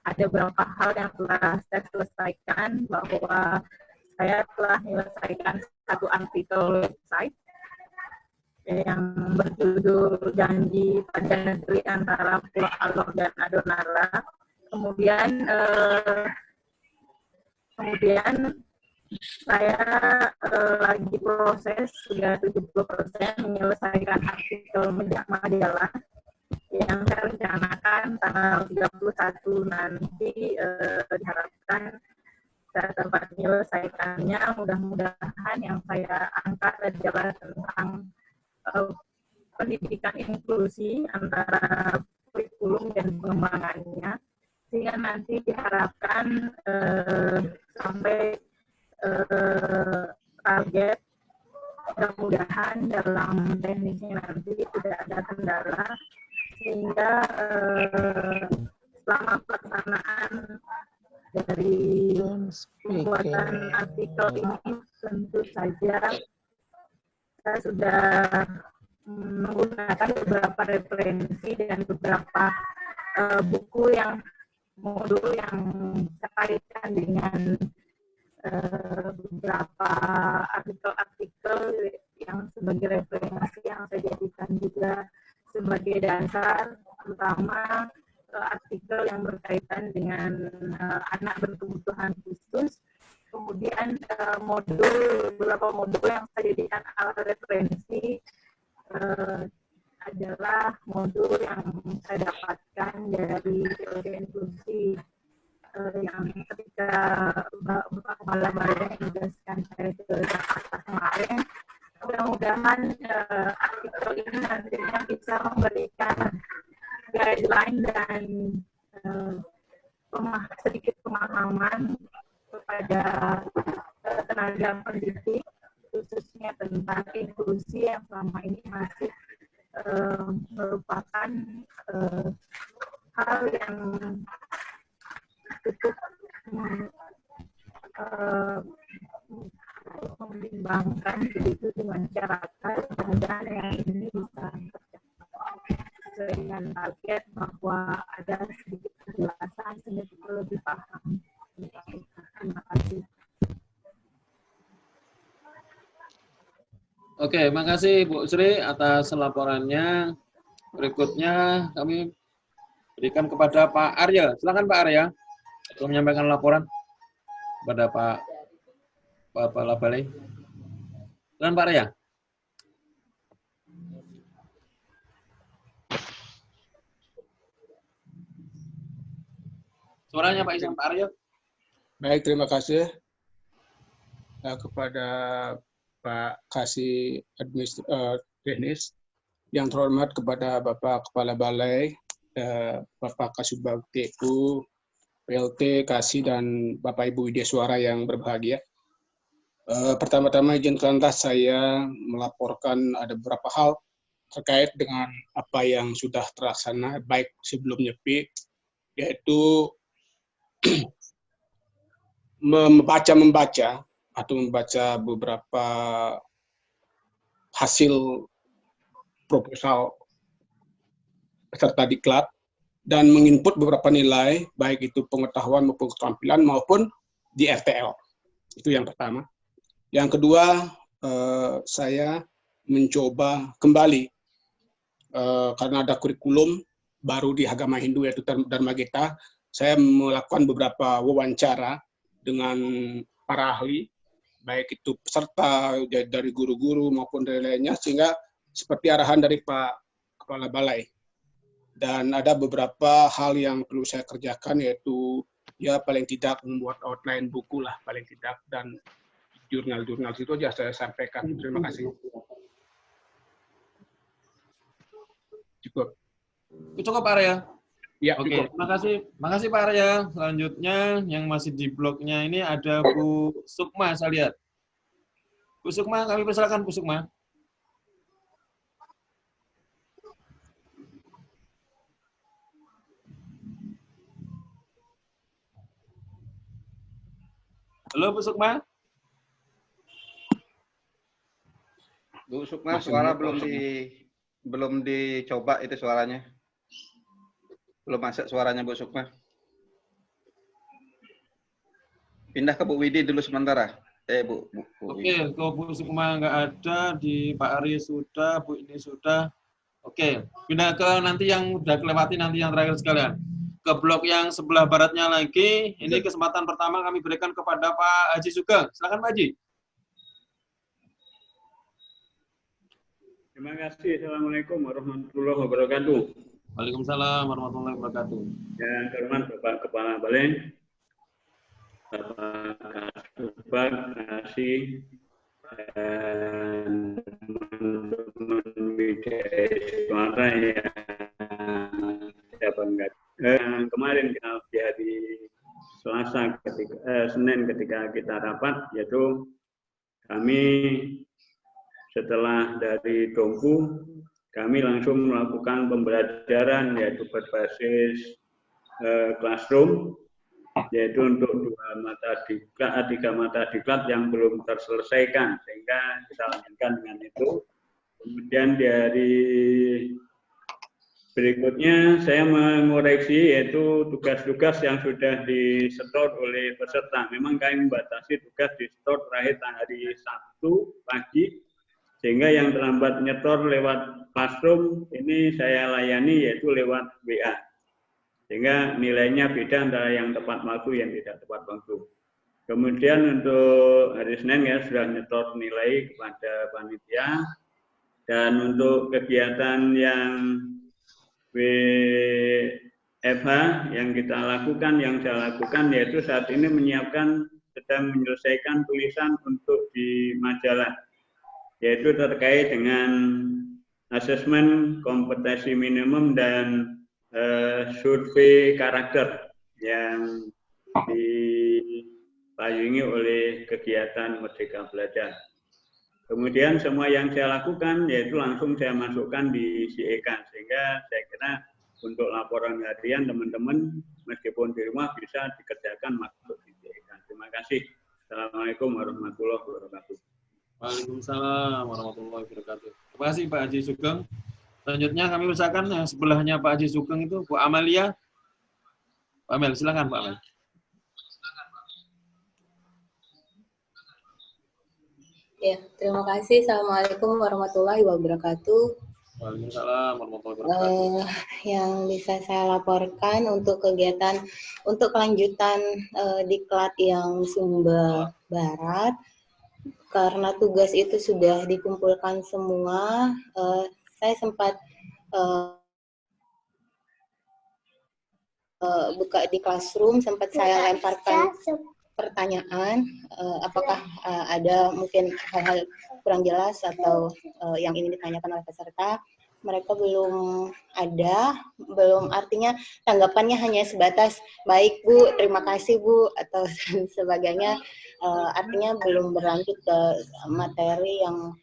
ada beberapa hal yang telah saya selesaikan, bahwa saya telah menyelesaikan satu artikel website yang berjudul Janji Pada Negeri Antara Pulau Alor dan Adonara. Kemudian saya lagi proses sudah 70% menyelesaikan artikel majalah yang saya rencanakan tanggal 31 nanti, diharapkan saya dapat menyelesaikannya. Mudah-mudahan yang saya angkat adalah tentang pendidikan inklusi antara kurikulum dan pengembangannya, sehingga nanti diharapkan sampai target, mudah-mudahan dalam teknisnya nanti tidak ada kendala, sehingga selama pelaksanaan dari pembuatan artikel ini tentu saja saya sudah menggunakan beberapa referensi dan beberapa buku yang modul yang saya kaitkan dengan beberapa artikel-artikel yang sebagai referensi yang saya jadikan juga sebagai dasar, terutama artikel yang berkaitan dengan anak berkebutuhan khusus. Kemudian beberapa modul yang saya jadikan alat referensi adalah modul yang saya dapatkan dari teori inklusi yang ketika Bapak Kepala Balai menugaskan saya ke Jakarta kemarin. Mudah-mudahan artikel ini nantinya bisa memberikan guideline dan sedikit pemahaman kepada tenaga pendidik, khususnya tentang inklusi yang selama ini masih merupakan hal yang cukup membimbangkan begitu di masyarakat. Dan yang ini bisa sesuai dengan target bahwa ada sedikit kejelasan sehingga kita lebih paham. Terima kasih. Oke, makasih Bu Sri atas laporannya. Berikutnya kami berikan kepada Pak Arya. Silakan Pak Arya untuk menyampaikan laporan kepada Pak Kepala Balai. Silakan Pak Arya. Suaranya Pak Isan, Pak Arya. Baik, terima kasih kepada Pak Kasih Teknis, yang terhormat kepada Bapak Kepala Balai, Bapak Kasubag TU, PLT, Kasih, dan Bapak Ibu Widya Suara yang berbahagia. Pertama-tama izinkanlah saya melaporkan ada beberapa hal terkait dengan apa yang sudah terlaksana baik sebelum nyepi, yaitu membaca beberapa hasil proposal peserta diklat dan menginput beberapa nilai, baik itu pengetahuan maupun keterampilan maupun di RTL. Itu yang pertama. Yang kedua, saya mencoba kembali, karena ada kurikulum baru di agama Hindu yaitu Dharma Gita, saya melakukan beberapa wawancara dengan para ahli, baik itu peserta dari guru-guru maupun dari lainnya, sehingga seperti arahan dari Pak Kepala Balai. Dan ada beberapa hal yang perlu saya kerjakan, yaitu ya paling tidak membuat outline buku lah paling tidak, dan jurnal-jurnal itu aja saya sampaikan. Terima kasih. Cukup. Cukup Pak Arya. Ya, oke, cukup. Terima kasih Pak Arya. Selanjutnya yang masih di blognya ini ada Bu Sukma, saya lihat. Bu Sukma, kami persilakan Bu Sukma. Halo Bu Sukma. Bu Sukma, suara belum dicoba itu suaranya. Belum masuk suaranya Bu Sukma. Pindah ke Bu Widi dulu sementara. Bu Oke, kalau Bu Sukma nggak ada, di Pak Ari sudah, Bu ini sudah. Oke, pindah ke nanti yang udah kelewati, nanti yang terakhir sekalian. Ke blok yang sebelah baratnya lagi, ini kesempatan pertama kami berikan kepada Pak Haji Sugeng. Silakan Pak Haji. Terima kasih. Assalamualaikum warahmatullahi wabarakatuh. Waalaikumsalam warahmatullahi wabarakatuh. Yang terhormat Bapak Kepala Balai, Bapak Kasubag, Kasih, dan teman-teman BDS Suara yang saya banggakan. Kemarin kita di hari Selasa, Senin ketika kita rapat, yaitu kami setelah dari Dompu, kami langsung melakukan pembelajaran yaitu berbasis classroom, yaitu untuk 2 mata diklat, 3 mata diklat yang belum terselesaikan, sehingga kita lanjutkan dengan itu. Kemudian di hari berikutnya saya mengoreksi yaitu tugas-tugas yang sudah disetor oleh peserta. Memang kami membatasi tugas disetor terakhir hari Sabtu pagi, sehingga yang terlambat nyetor lewat classroom ini saya layani yaitu lewat WA. Sehingga nilainya beda antara yang tepat waktu yang tidak tepat waktu. Kemudian untuk hari Senin ya sudah nyetor nilai kepada panitia. Dan untuk kegiatan yang WFH yang kita lakukan, yang saya lakukan yaitu saat ini sedang menyelesaikan tulisan untuk di majalah, yaitu terkait dengan asesmen kompetensi minimum dan survei karakter yang dipayungi oleh kegiatan Merdeka Belajar. Kemudian semua yang saya lakukan yaitu langsung saya masukkan di CEK, sehingga saya kira untuk laporan harian teman-teman meskipun di rumah bisa dikerjakan masuk di CEK. Terima kasih. Assalamualaikum warahmatullahi wabarakatuh. Waalaikumsalam warahmatullahi wabarakatuh. Terima kasih Pak Haji Sugeng. Selanjutnya kami usahakan yang sebelahnya Pak Haji Sugeng itu Bu Amalia. Pak Amel, silakan Pak Amel. Ya, terima kasih. Assalamualaikum warahmatullahi wabarakatuh. Waalaikumsalam warahmatullahi wabarakatuh. Yang bisa saya laporkan untuk kegiatan, untuk kelanjutan diklat yang Sumba Barat, karena tugas itu sudah dikumpulkan semua, saya sempat buka di classroom, sempat saya lemparkan pertanyaan, apakah ada mungkin hal-hal kurang jelas atau yang ingin ditanyakan oleh peserta. Mereka belum artinya tanggapannya hanya sebatas, baik Bu, terima kasih Bu, atau sebagainya, artinya belum berlanjut ke materi yang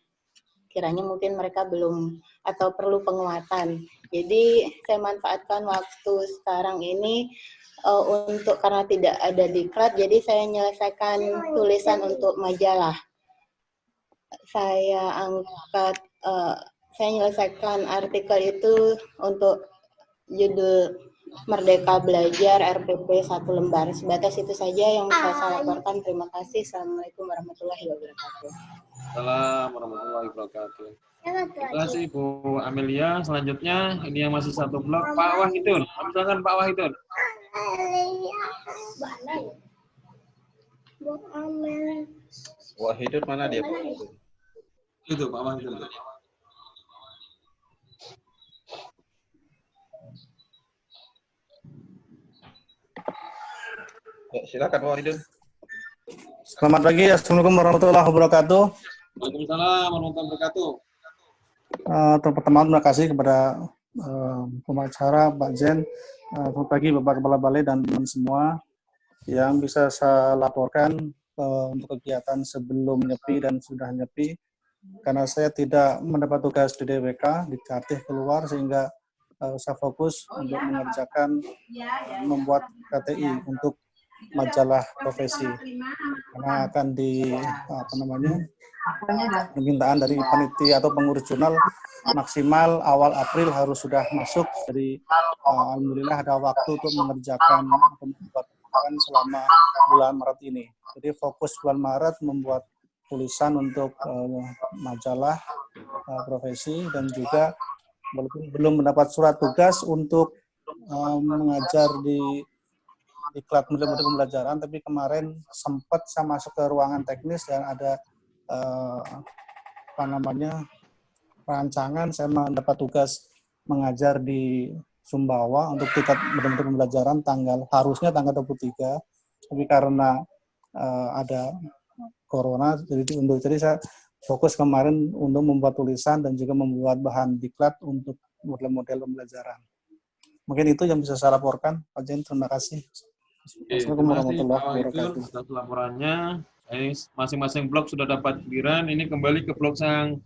kiranya mungkin mereka belum atau perlu penguatan. Jadi saya manfaatkan waktu sekarang ini untuk karena tidak ada diklat, jadi saya menyelesaikan tulisan untuk majalah. Saya menyelesaikan artikel itu untuk judul Merdeka Belajar RPP 1 lembar. Sebatas itu saja yang bisa saya laporkan. Terima kasih. Assalamualaikum warahmatullahi wabarakatuh. Assalamualaikum warahmatullahi wabarakatuh. Terima kasih Bu Amelia. Selanjutnya ini yang masih satu blok, Pak Wahidun. Silakan Pak Wahidun. Wahidun mana dia? Itu Pak Wahidun. Silakan Pak Wahidun. Selamat pagi, Assalamualaikum warahmatullahi wabarakatuh. Waalaikumsalam warahmatullahi wabarakatuh. Pertama terima kasih kepada pemacara Pak Jen, selamat pagi Bapak Kepala Balai dan teman semua yang bisa saya laporkan untuk kegiatan sebelum nyepi dan sudah nyepi, karena saya tidak mendapat tugas di DWK, dikatih keluar sehingga saya fokus untuk mengerjakan membuat KTI untuk majalah profesi, karena akan permintaan dari panitia atau pengurus jurnal maksimal awal April harus sudah masuk. Jadi alhamdulillah ada waktu untuk mengerjakan pembuatan selama bulan Maret ini. Jadi fokus bulan Maret membuat tulisan untuk majalah profesi, dan juga walaupun belum mendapat surat tugas untuk mengajar di diklat model pembelajaran, tapi kemarin sempat saya masuk ke ruangan teknis dan ada perancangan saya mendapat tugas mengajar di Sumbawa untuk tingkat model pembelajaran harusnya tanggal 23, tapi karena ada corona jadi diundur. Jadi saya fokus kemarin untuk membuat tulisan dan juga membuat bahan diklat untuk model-model pembelajaran. Mungkin itu yang bisa saya laporkan, Pak Jen. Terima kasih. Assalamualaikum warahmatullahi wabarakatuh. Atas laporannya. Ini masing-masing blok sudah dapat giliran. Ini kembali ke blok yang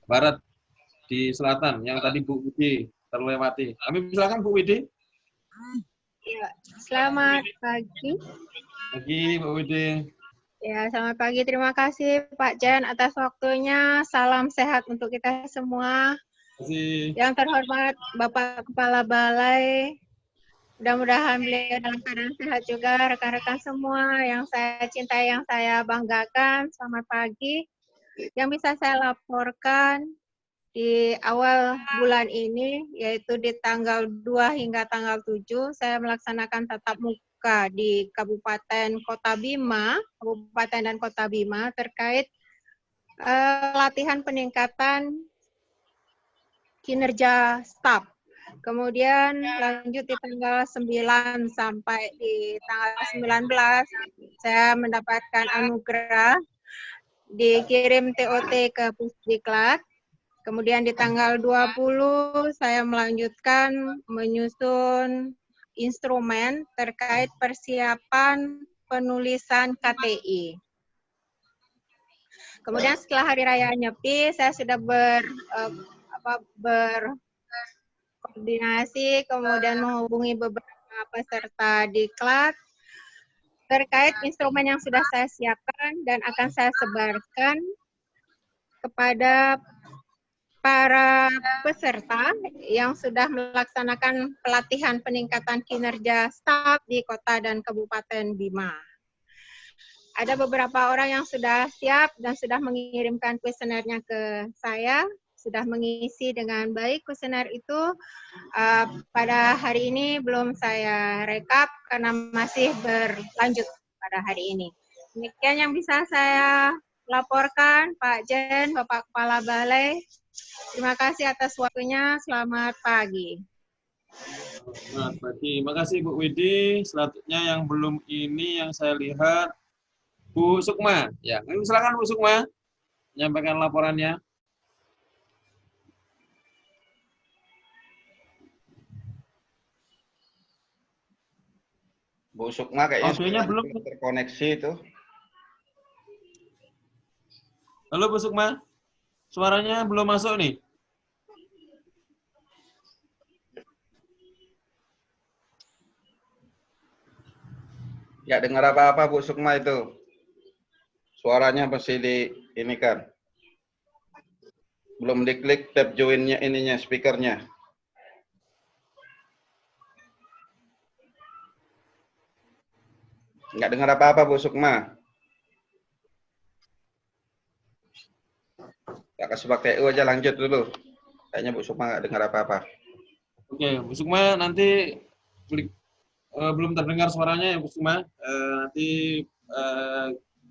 barat di selatan, yang tadi Bu Widi terlewati. Kami silakan Bu Widi. Ya, selamat pagi. Pagi Bu Widi. Ya, selamat pagi. Terima kasih Pak Jen atas waktunya. Salam sehat untuk kita semua. Terima kasih. Yang terhormat Bapak Kepala Balai, mudah-mudahan beliau dalam keadaan sehat juga, rekan-rekan semua yang saya cintai, yang saya banggakan. Selamat pagi. Yang bisa saya laporkan di awal bulan ini, yaitu di tanggal 2 hingga tanggal 7, saya melaksanakan tatap muka di Kabupaten dan Kota Bima terkait latihan peningkatan kinerja staf. Kemudian lanjut di tanggal 9 sampai di tanggal 19, saya mendapatkan anugerah dikirim TOT ke Pusdiklat. Kemudian di tanggal 20, saya melanjutkan menyusun instrumen terkait persiapan penulisan KTI. Kemudian setelah Hari Raya Nyepi, saya sudah berkoordinasi, kemudian menghubungi beberapa peserta diklat terkait instrumen yang sudah saya siapkan dan akan saya sebarkan kepada para peserta yang sudah melaksanakan pelatihan peningkatan kinerja staf di Kota dan Kabupaten Bima. Ada beberapa orang yang sudah siap dan sudah mengirimkan kuesionernya ke saya, sudah mengisi dengan baik kuesioner itu. Pada hari ini belum saya rekap karena masih berlanjut pada hari ini. Demikian yang bisa saya laporkan, Pak Jen, Bapak Kepala Balai. Terima kasih atas waktunya. Selamat pagi. Selamat pagi. Terima kasih Bu Widi. Selanjutnya yang belum ini yang saya lihat Bu Sukma. Ya, silakan Bu Sukma menyampaikan laporannya. Bu Sukma kayaknya belum terkoneksi itu. Halo Bu Sukma, suaranya belum masuk nih. Ya dengar apa-apa Bu Sukma itu. Suaranya masih di ini kan. Belum diklik tab join-nya ininya, speakernya. Nggak dengar apa-apa Bu Sukma. Tak kasih pakai U aja, lanjut dulu. Kayaknya Bu Sukma nggak dengar apa-apa. Oke, Bu Sukma nanti belum terdengar suaranya ya Bu Sukma. Nanti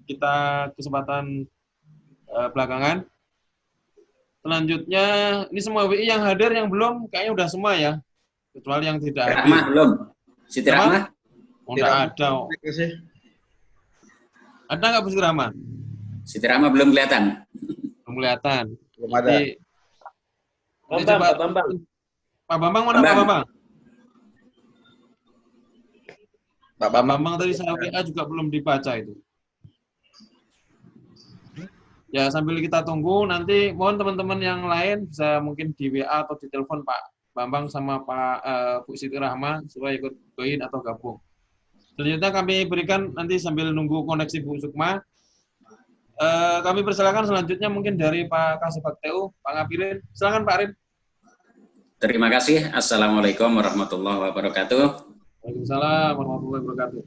kita kesempatan belakangan. Selanjutnya, ini semua WI yang hadir, yang belum, kayaknya udah semua ya. Kecuali yang tidak hadir. Rahmah belum. Siti Rahmah? Oh, enggak ada. Ada nggak Bu Siti Rahmah? Siti Rahmah belum kelihatan. Belum kelihatan. Belum ada. Pak Bambang. Pak Bambang mana Pak Bambang? Pak Bambang tadi saya WA juga belum dibaca itu. Ya, sambil kita tunggu, nanti mohon teman-teman yang lain bisa mungkin di WA atau di telepon Pak Bambang sama Pak Bu Siti Rahmah supaya ikut join atau gabung. Selanjutnya kami berikan nanti sambil nunggu koneksi Bu Sukma. Kami persilakan selanjutnya mungkin dari Pak Kasubag TU, Pak Ngapirin. Silakan Pak Arin. Terima kasih. Assalamualaikum warahmatullahi wabarakatuh. Waalaikumsalam warahmatullahi wabarakatuh.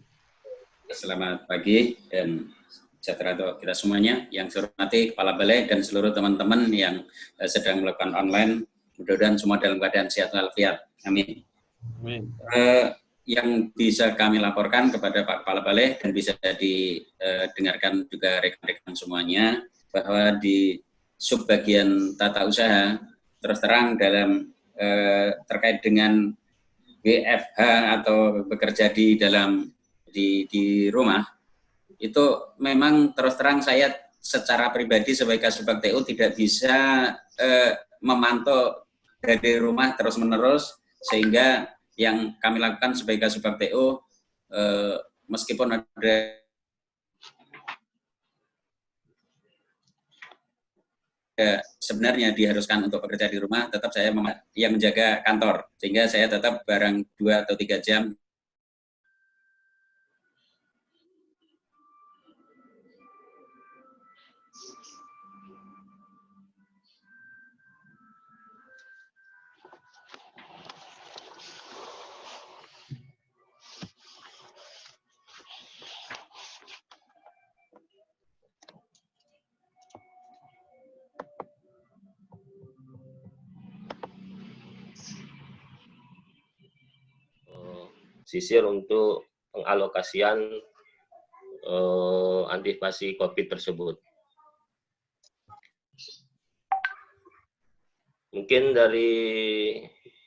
Selamat pagi dan sejahtera untuk kita semuanya. Yang saya hormati Kepala Balai dan seluruh teman-teman yang sedang melakukan online. Mudah-mudahan semua dalam keadaan sehat walafiat. Amin. Amin. Yang bisa kami laporkan kepada Pak Kepala Balai dan bisa didengarkan juga rekan-rekan semuanya, bahwa di subbagian tata usaha terus terang dalam terkait dengan WFH atau bekerja di dalam di rumah, itu memang terus terang saya secara pribadi sebagai Kasubag TU tidak bisa memantau dari rumah terus menerus, sehingga yang kami lakukan sebagai Kasubag TU meskipun ada sebenarnya diharuskan untuk bekerja di rumah, tetap saya yang menjaga kantor, sehingga saya tetap barang 2 atau 3 jam. Sisir untuk pengalokasian antisipasi COVID tersebut. Mungkin dari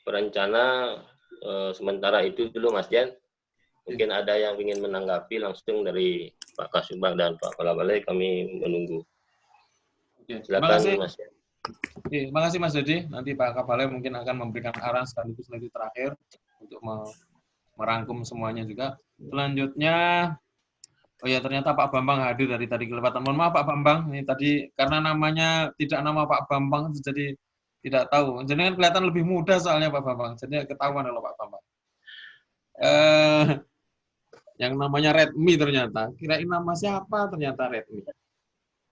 perencana sementara itu dulu Mas Jan. Mungkin ada yang ingin menanggapi langsung dari Pak Kasubag dan Pak Kepala Balai, kami menunggu. Oke, silakan Mas Jan. Oke, terima kasih Mas Dedi. Nanti Pak Kapolres mungkin akan memberikan arahan sekaligus lagi terakhir untuk merangkum semuanya juga. Selanjutnya, oh ya ternyata Pak Bambang hadir dari tadi kelewatan. Mohon maaf Pak Bambang, ini tadi karena namanya tidak nama Pak Bambang, jadi tidak tahu. Jadi kan kelihatan lebih muda soalnya Pak Bambang, jadi ketahuan kalau Pak Bambang. Yang namanya Redmi ternyata. Kirain nama siapa ternyata Redmi.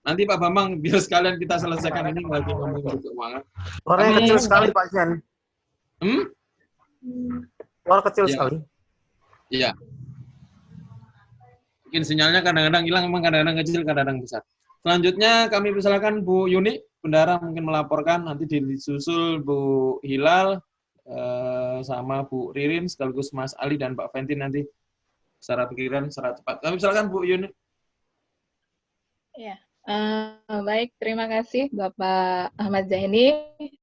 Nanti Pak Bambang, biar sekalian kita selesaikan ini lagi ngomongin keuangan. Suaranya kecil sekali Pak Jan. Suara kecil sekali. Iya. Mungkin sinyalnya kadang-kadang hilang, memang kadang-kadang kecil, kadang-kadang besar. Selanjutnya kami persilakan Bu Yuni, Bendara mungkin melaporkan, nanti disusul Bu Hilal, sama Bu Ririn, sekaligus Mas Ali dan Pak Fentin nanti secara pikiran, secara cepat. Kami persilakan Bu Yuni. Ya, baik, terima kasih Bapak Ahmad Zaini,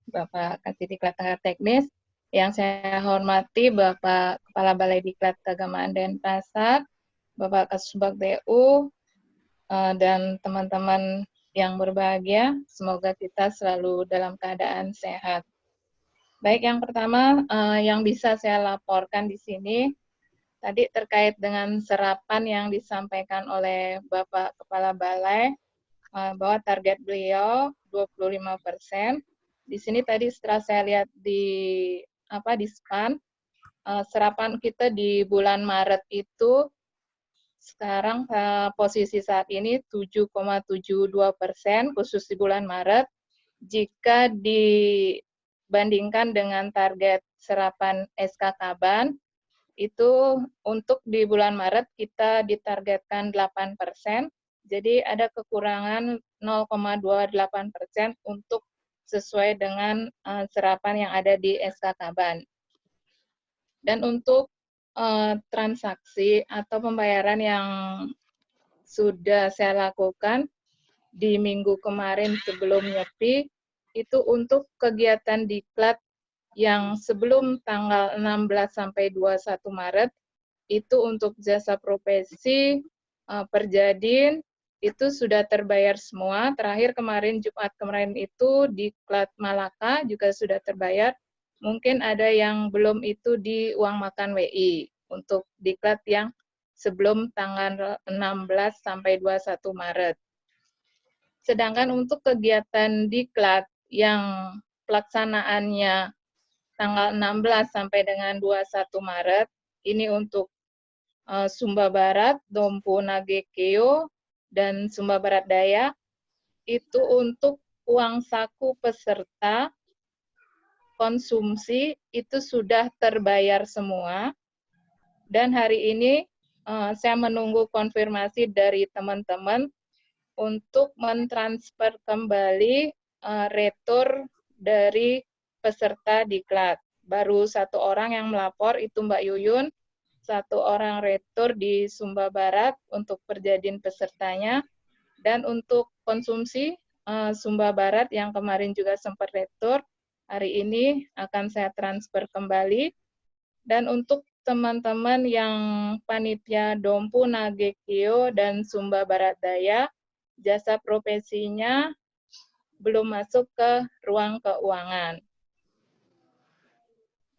Bapak Kasdiklat Teknis. Yang saya hormati Bapak Kepala Balai Diklat Keagamaan Denpasar, Bapak Kasubag TU, dan teman-teman yang berbahagia, semoga kita selalu dalam keadaan sehat. Baik, yang pertama yang bisa saya laporkan di sini, tadi terkait dengan serapan yang disampaikan oleh Bapak Kepala Balai, bahwa target beliau 25%. Di sini tadi setelah saya lihat di span, serapan kita di bulan Maret itu sekarang posisi saat ini 7,72% khusus di bulan Maret. Jika dibandingkan dengan target serapan SK-Kaban, itu untuk di bulan Maret kita ditargetkan 8%, jadi ada kekurangan 0,28% untuk sesuai dengan serapan yang ada di SK-Kaban. Dan untuk transaksi atau pembayaran yang sudah saya lakukan di minggu kemarin sebelum nyepi, itu untuk kegiatan diklat yang sebelum tanggal 16 sampai 21 Maret, itu untuk jasa profesi, Perjadin, itu sudah terbayar semua. Terakhir kemarin Jumat kemarin itu di Diklat Malaka juga sudah terbayar. Mungkin ada yang belum itu di uang makan WI untuk diklat yang sebelum tanggal 16 sampai 21 Maret. Sedangkan untuk kegiatan diklat yang pelaksanaannya tanggal 16 sampai dengan 21 Maret, ini untuk Sumba Barat, Dompu Nagekeo, dan Sumba Barat Daya, itu untuk uang saku peserta konsumsi itu sudah terbayar semua. Dan hari ini saya menunggu konfirmasi dari teman-teman untuk mentransfer kembali retur dari peserta diklat. Baru 1 orang yang melapor, itu Mbak Yuyun, 1 orang retur di Sumba Barat untuk perjanjian pesertanya, dan untuk konsumsi Sumba Barat yang kemarin juga sempat retur, hari ini akan saya transfer kembali. Dan untuk teman-teman yang panitia Dompu Nagekeo dan Sumba Barat Daya, jasa profesinya belum masuk ke ruang keuangan.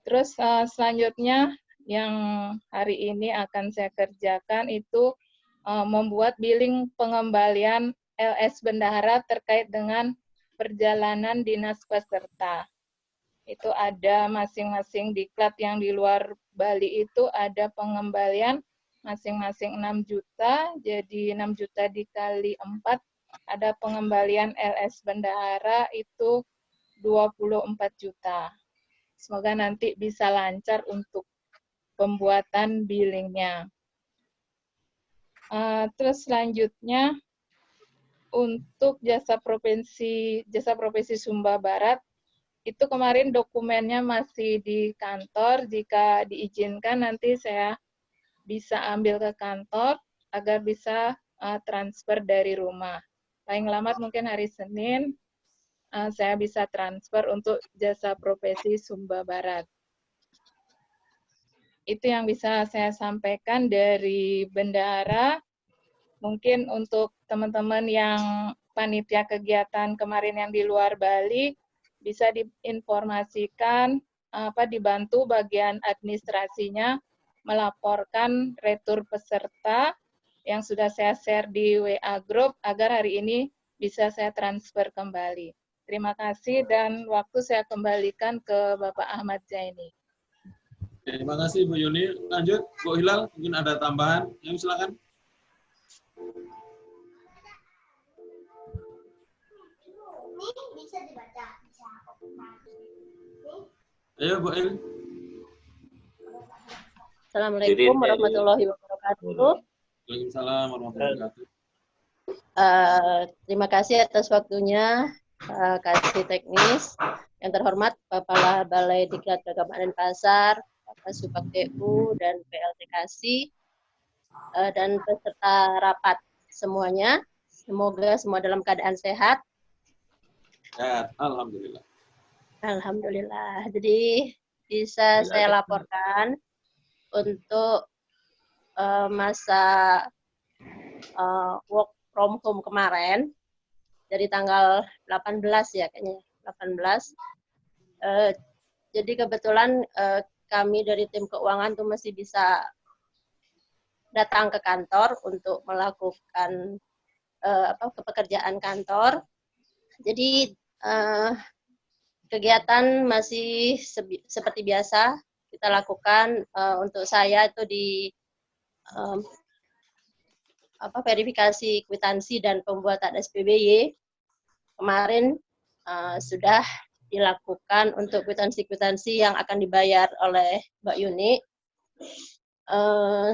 Terus selanjutnya yang hari ini akan saya kerjakan itu membuat billing pengembalian LS Bendahara terkait dengan perjalanan dinas peserta. Itu ada masing-masing diklat yang di luar Bali itu ada pengembalian masing-masing 6 juta, jadi 6 juta dikali 4, ada pengembalian LS Bendahara itu 24 juta. Semoga nanti bisa lancar untuk pembuatan billingnya. Terus selanjutnya untuk jasa profesi Sumba Barat, itu kemarin dokumennya masih di kantor. Jika diizinkan nanti saya bisa ambil ke kantor agar bisa transfer dari rumah. Paling lambat mungkin hari Senin saya bisa transfer untuk jasa profesi Sumba Barat. Itu yang bisa saya sampaikan dari bendahara. Mungkin untuk teman-teman yang panitia kegiatan kemarin yang di luar Bali, bisa diinformasikan, dibantu bagian administrasinya melaporkan retur peserta yang sudah saya share di WA Group agar hari ini bisa saya transfer kembali. Terima kasih dan waktu saya kembalikan ke Bapak Ahmad Zaini. Terima kasih Bu Yuni. Lanjut, Bu Hilal, mungkin ada tambahan. Yang silakan. Bisa dibaca. Ayo Bu Il. Assalamualaikum warahmatullahi wabarakatuh. Waalaikumsalam warahmatullahi wabarakatuh. Terima kasih atas waktunya, kasih teknis. Yang terhormat Kepala Balai Diklat Keagamaan dan Pasar, Bapak Subag TU dan PLT Kasih, dan peserta rapat semuanya. Semoga semua dalam keadaan sehat. Sehat, alhamdulillah. Alhamdulillah. Jadi bisa saya laporkan untuk masa work from home kemarin dari tanggal 18 ya kayaknya 18. Jadi kebetulan kami dari tim keuangan tuh masih bisa datang ke kantor untuk melakukan pekerjaan kantor. Jadi kegiatan masih seperti biasa kita lakukan. Untuk saya itu di verifikasi kwitansi dan pembuatan SPBY kemarin sudah dilakukan untuk kwitansi-kwitansi yang akan dibayar oleh Mbak Yuni.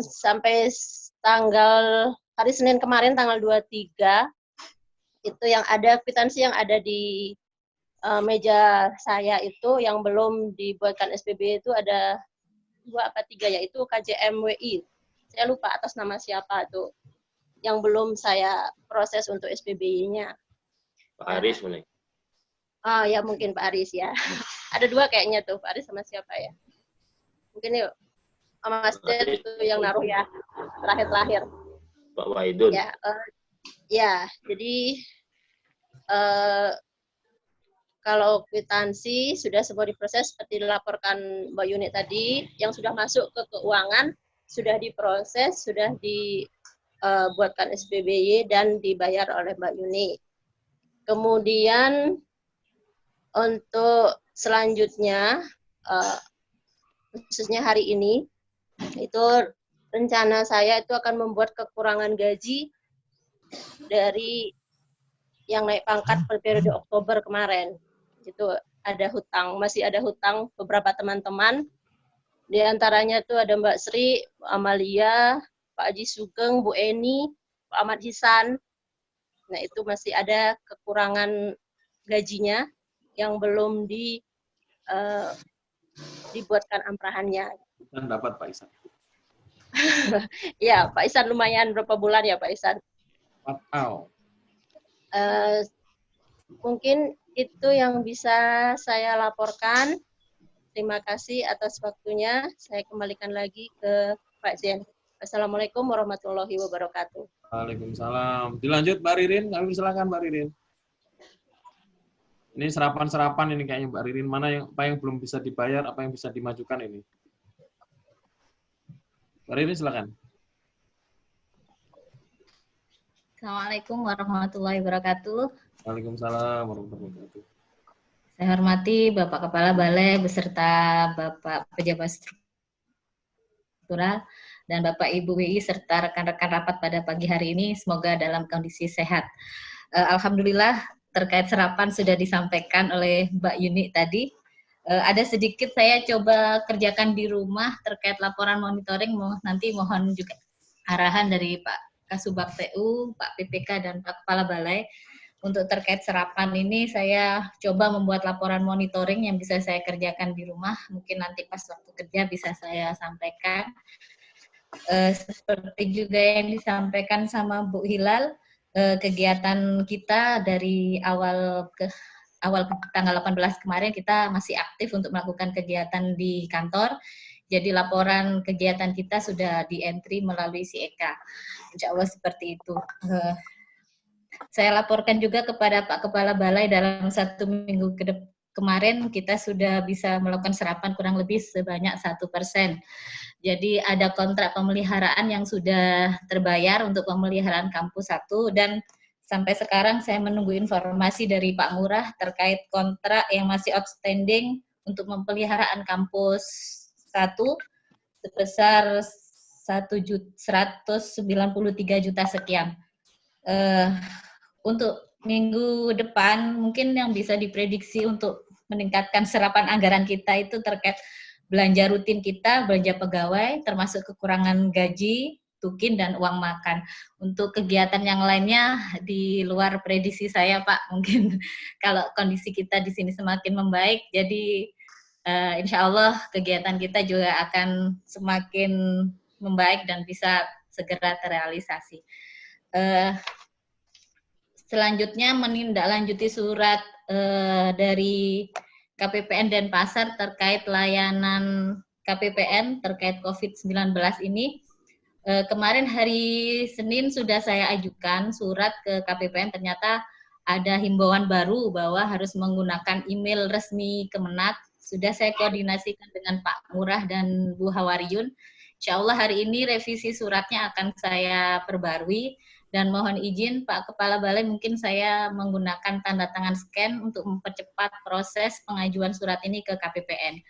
Sampai tanggal hari Senin kemarin tanggal 23 itu yang ada kwitansi yang ada di meja saya itu yang belum dibuatkan SPB itu ada 2 apa 3 yaitu KJMWI. Saya lupa atas nama siapa itu yang belum saya proses untuk SPBY-nya. Pak Aris nih. Ya mungkin Pak Aris ya. Ada 2 kayaknya tuh Pak Aris sama siapa ya? Mungkin yuk sama Mas Den itu yang naruh ya terakhir. Pak Wahidun. Ya, ya jadi kalau kwitansi sudah semua diproses seperti dilaporkan Mbak Yuni tadi, yang sudah masuk ke keuangan sudah diproses, sudah dibuatkan SPBY dan dibayar oleh Mbak Yuni. Kemudian untuk selanjutnya, khususnya hari ini, itu rencana saya itu akan membuat kekurangan gaji dari yang naik pangkat per periode Oktober kemarin. Itu ada hutang, masih ada hutang beberapa teman-teman. Di antaranya itu ada Mbak Sri, Amalia, Pak Haji Sugeng, Bu Eni, Pak Ahmad Hisan. Nah, itu masih ada kekurangan gajinya yang belum dibuatkan amprahannya. Dan dapat Pak Isan. Ya, Pak Isan lumayan berapa bulan ya Pak Isan? Wow. Mungkin itu yang bisa saya laporkan. Terima kasih atas waktunya. Saya kembalikan lagi ke Pak Zen. Assalamualaikum warahmatullahi wabarakatuh. Waalaikumsalam. Dilanjut Mbak Ririn, kami silakan Mbak Ririn. Ini serapan-serapan ini kayaknya Mbak Ririn, mana yang apa yang belum bisa dibayar, apa yang bisa dimajukan ini. Mbak Ririn silakan. Assalamualaikum warahmatullahi wabarakatuh. Waalaikumsalam warahmatullahi wabarakatuh. Saya hormati Bapak Kepala Balai beserta Bapak Pejabat Struktural dan Bapak Ibu WI serta rekan-rekan rapat pada pagi hari ini. Semoga dalam kondisi sehat. Alhamdulillah terkait serapan sudah disampaikan oleh Mbak Yuni tadi. Ada sedikit saya coba kerjakan di rumah terkait laporan monitoring. Nanti mohon juga arahan dari Pak Kasubag TU, Pak PPK, dan Pak Kepala Balai. Untuk terkait serapan ini saya coba membuat laporan monitoring yang bisa saya kerjakan di rumah. Mungkin nanti pas waktu kerja bisa saya sampaikan. Seperti juga yang disampaikan sama Bu Hilal, kegiatan kita dari awal tanggal 18 kemarin kita masih aktif untuk melakukan kegiatan di kantor. Jadi laporan kegiatan kita sudah di-entry melalui si Eka. Insya Allah seperti itu. Saya laporkan juga kepada Pak Kepala Balai dalam 1 minggu kemarin kita sudah bisa melakukan serapan kurang lebih sebanyak 1%. Jadi ada kontrak pemeliharaan yang sudah terbayar untuk pemeliharaan kampus 1 dan sampai sekarang saya menunggu informasi dari Pak Ngurah terkait kontrak yang masih outstanding untuk pemeliharaan kampus 1 sebesar 193 juta sekian. Untuk minggu depan mungkin yang bisa diprediksi untuk meningkatkan serapan anggaran kita itu terkait belanja rutin kita, belanja pegawai, termasuk kekurangan gaji, tukin, dan uang makan. Untuk kegiatan yang lainnya di luar prediksi saya, Pak, mungkin kalau kondisi kita di sini semakin membaik, jadi insya Allah kegiatan kita juga akan semakin membaik dan bisa segera terrealisasi. Selanjutnya menindaklanjuti surat dari KPPN Denpasar terkait layanan KPPN terkait COVID-19 ini. Kemarin hari Senin sudah saya ajukan surat ke KPPN, ternyata ada himbauan baru bahwa harus menggunakan email resmi Kemenat. Sudah saya koordinasikan dengan Pak Ngurah dan Bu Hawariyun. Insya Allah hari ini revisi suratnya akan saya perbarui. Dan mohon izin Pak Kepala Balai, mungkin saya menggunakan tanda tangan scan untuk mempercepat proses pengajuan surat ini ke KPPN.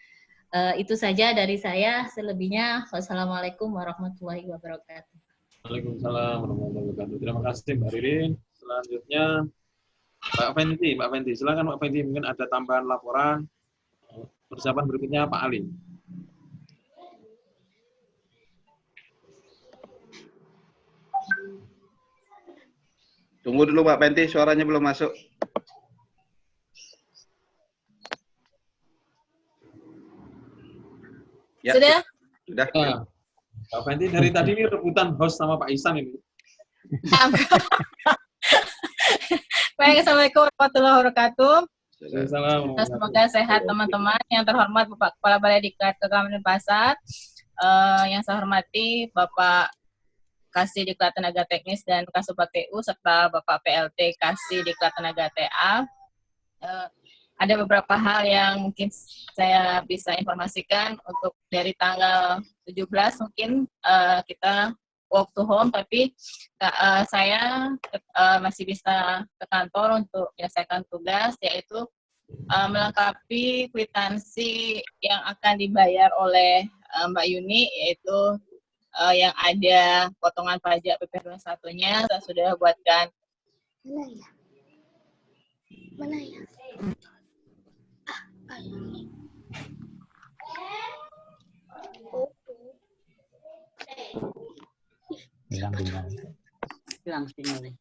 Itu saja dari saya, selebihnya wassalamualaikum warahmatullahi wabarakatuh. Waalaikumsalam warahmatullahi wabarakatuh. Terima kasih Mbak Ririn. Selanjutnya Pak Fenty, silakan Pak Fenty, mungkin ada tambahan laporan. Persiapan berikutnya Pak Ali. Tunggu dulu Pak Fenty, suaranya belum masuk. Ya, Sudah? Sudah. Pak Fenty dari tadi ini rebutan host sama Pak Ihsan ini. Baik, Assalamualaikum warahmatullahi wabarakatuh. Assalamualaikum. Semoga sehat teman-teman. Yang terhormat Bapak Kepala Balai Diklat Kegamanan Denpasar, yang saya hormati Bapak Kasih Diklat Tenaga Teknis dan Kasubag TU serta Bapak PLT Kasih Diklat Tenaga TA. Ada beberapa hal yang mungkin saya bisa informasikan untuk dari tanggal 17 mungkin kita work to home, tapi saya masih bisa ke kantor untuk menyelesaikan tugas, yaitu melengkapi kwitansi yang akan dibayar oleh Mbak Yuni, yaitu yang ada potongan pajak PP21-nya saya sudah buatkan. Mana ya? Hilang sinyalnya.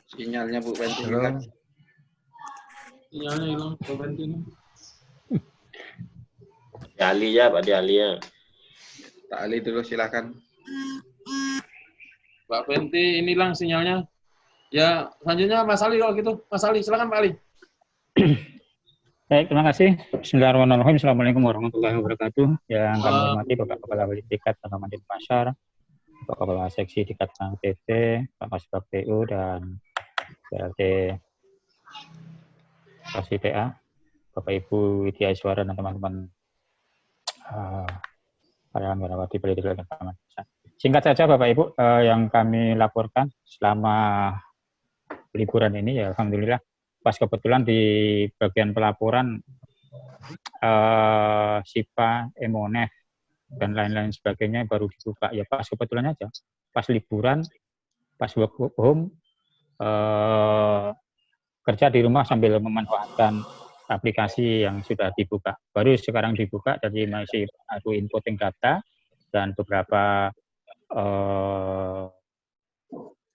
Sinyalnya Bu Fenty. Sinyalnya hilang Bu Fenty. Ali ya, Pak Ali ya. Pak Ali dulu silakan. Mbak Fenty ini hilang sinyalnya. Ya, selanjutnya Mas Ali kalau gitu. Mas Ali, silakan Pak Ali. Baik, terima kasih. Bismillahirrahmanirrahim. Assalamualaikum warahmatullahi wabarakatuh. Yang kami hormati Bapak Kepala Balik tingkat Pengaman Pasar, Bapak Kepala Seksi tingkat PT, Pak Kasubag PU dan PLT KCTA, Bapak Ibu Widya Iswara dan teman-teman para anggotawati Pendidikan dan Pengaman Pasar. Singkat saja Bapak Ibu, yang kami laporkan selama liburan ini ya alhamdulillah pas kebetulan di bagian pelaporan SIPA, Emonef dan lain-lain sebagainya baru dibuka ya pas kebetulan aja pas liburan, pas work home, kerja di rumah sambil memanfaatkan aplikasi yang sudah dibuka. Baru sekarang dibuka, jadi masih aku inputting data dan beberapa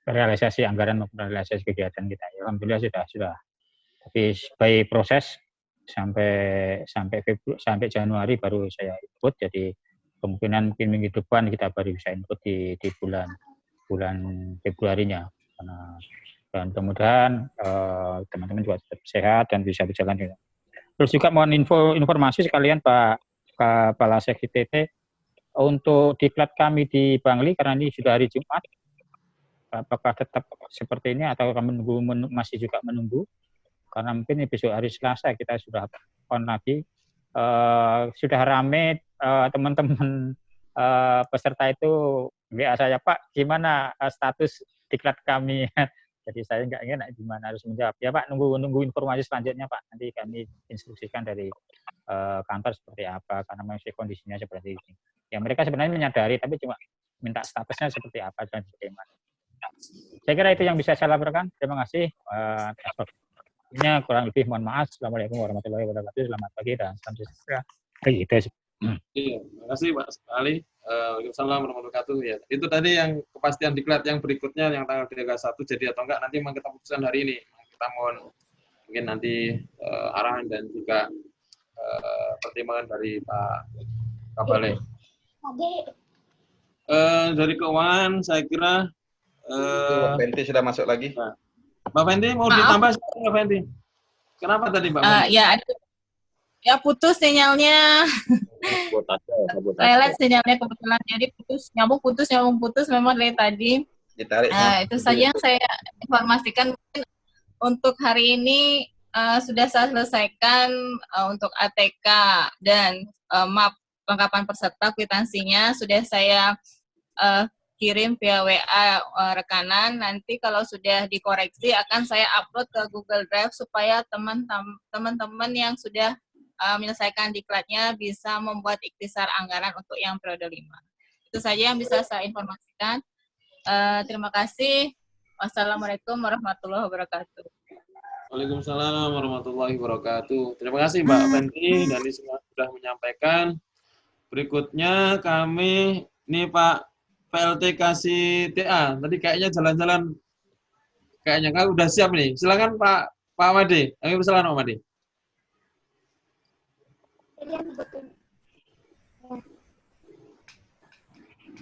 realisasi anggaran maupun realisasi kegiatan kita. Ya, alhamdulillah sudah. Tapi by proses sampai Januari baru saya input. Jadi kemungkinan mungkin minggu depan kita baru bisa input di bulan Februarinya. Dan mudah-mudahan teman-teman juga tetap sehat dan bisa berjalan juga. Terus juga mohon informasi sekalian Pak Kepala Seksi TT untuk diklat kami di Bangli karena ini sudah hari Jumat. Apakah tetap seperti ini atau kami masih juga menunggu? Karena mungkin besok hari Selasa kita sudah on lagi. Sudah ramai teman-teman peserta itu WA saya, Pak, gimana status diklat kami? Jadi saya nggak enak gimana harus menjawab. Ya Pak, nunggu informasi selanjutnya Pak. Nanti kami instruksikan dari kantor seperti apa, karena masih kondisinya seperti ini. Ya mereka sebenarnya menyadari, tapi cuma minta statusnya seperti apa dan bagaimana. Saya kira itu yang bisa saya laporkan. Terima kasih. Kurang lebih mohon maaf. Assalamualaikum warahmatullahi wabarakatuh. Selamat pagi dan salam sejahtera. Terima kasih Pak Ali. Waalaikumsalam warahmatullahi wabarakatuh. Ya, itu tadi yang kepastian diklat yang berikutnya yang tanggal 31 jadi atau enggak nanti memang kita putuskan hari ini. Kita mohon mungkin nanti arahan dan juga pertimbangan dari Pak Kabale. Dari keuangan saya kira Mbak Fenty sudah masuk lagi. Mbak Fenty mau ditambah Mbak Fenty? Kenapa tadi Mbak Fenty? Ya putus sinyalnya. Lelet sinyalnya kebetulan, jadi nyambung putus memang dari tadi. Itu saja yang saya informasikan. Mungkin untuk hari ini sudah saya selesaikan untuk ATK dan map kelengkapan peserta, kwitansinya sudah saya kirim via WA rekanan. Nanti kalau sudah dikoreksi akan saya upload ke Google Drive supaya teman-teman yang sudah menyelesaikan diklatnya bisa membuat ikhtisar anggaran untuk yang periode 5. Itu saja yang bisa saya informasikan. Terima kasih. Wassalamualaikum warahmatullahi wabarakatuh. Waalaikumsalam warahmatullahi wabarakatuh. Terima kasih Mbak Fenty dan semua sudah menyampaikan. Berikutnya kami ini Pak PLT KCTA. Tadi kayaknya jalan-jalan kayaknya kan udah siap nih. Silakan Pak Made. Kami persilakan Pak Made.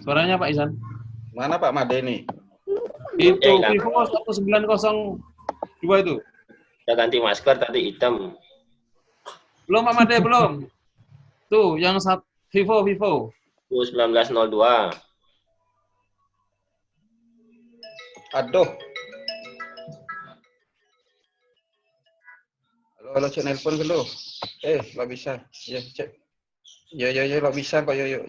Suaranya Pak Isan. Mana Pak Made ini? Itu Vivo 1902 itu. Kita ganti masker tadi hitam. Belum Pak Made, belum. Tuh, yang Vivo. 1902. Aduh. Halo, cek nelpon dulu. Lo bisa. Ya, cek. Yo, lo bisa kok, yuk.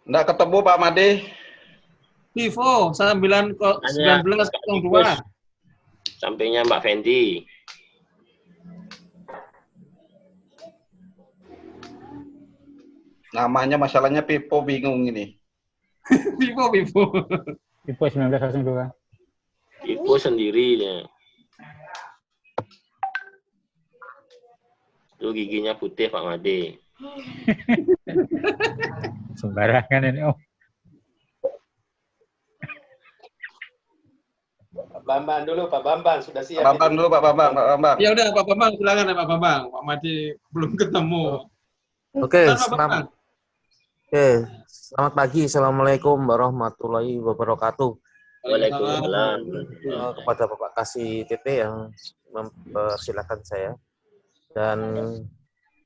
Nggak ketemu Pak Made. Vivo 1902. Sampingnya Mbak Fenty. Namanya masalahnya Pipo bingung ini. Pipo. Pipo 1902. Pipo sendiri ya. Itu giginya putih Pak Made. Sembarangan ini Om. Pak Bambang dulu, Pak Bambang sudah siap. Pak Bambang dulu, Pak Bambang. Ya udah Pak Bambang, silakan ya Pak Bambang. Pak Made belum ketemu. Oke, Pak selamat pagi. Assalamualaikum warahmatullahi wabarakatuh. Waalaikumsalam. Kepada Bapak Kasih TT yang mempersilahkan saya. Dan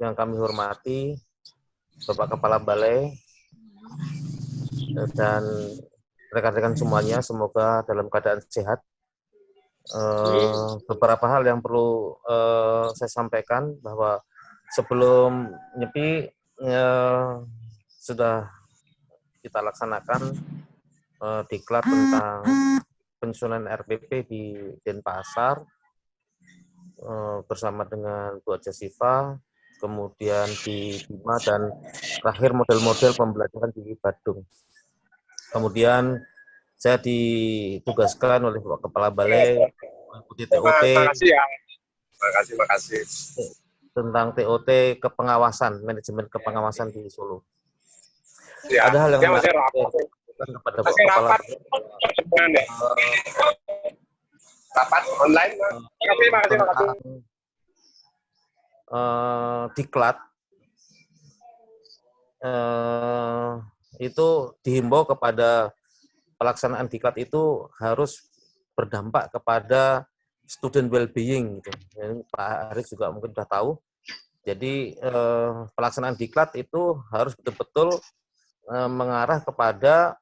yang kami hormati Bapak Kepala Balai dan rekan-rekan semuanya, semoga dalam keadaan sehat. Beberapa hal yang perlu saya sampaikan bahwa sebelum nyepi sudah kita laksanakan diklat tentang penyusunan RPP di Denpasar bersama dengan Bu Jasifa, kemudian di Bima, dan terakhir model-model pembelajaran di Badung. Kemudian saya ditugaskan oleh Bapak Kepala Balai mengikuti TOT. Terima kasih. Tentang TOT kepengawasan, manajemen kepengawasan di Solo. Ya, ada hal yang masih rapat kepada Bapak Kepala Balai. Rapat online. Terima kasih. Diklat itu dihimbau kepada pelaksanaan diklat itu harus berdampak kepada student well-being gitu. Ini Pak Haris juga mungkin sudah tahu. Jadi pelaksanaan diklat itu harus betul-betul mengarah kepada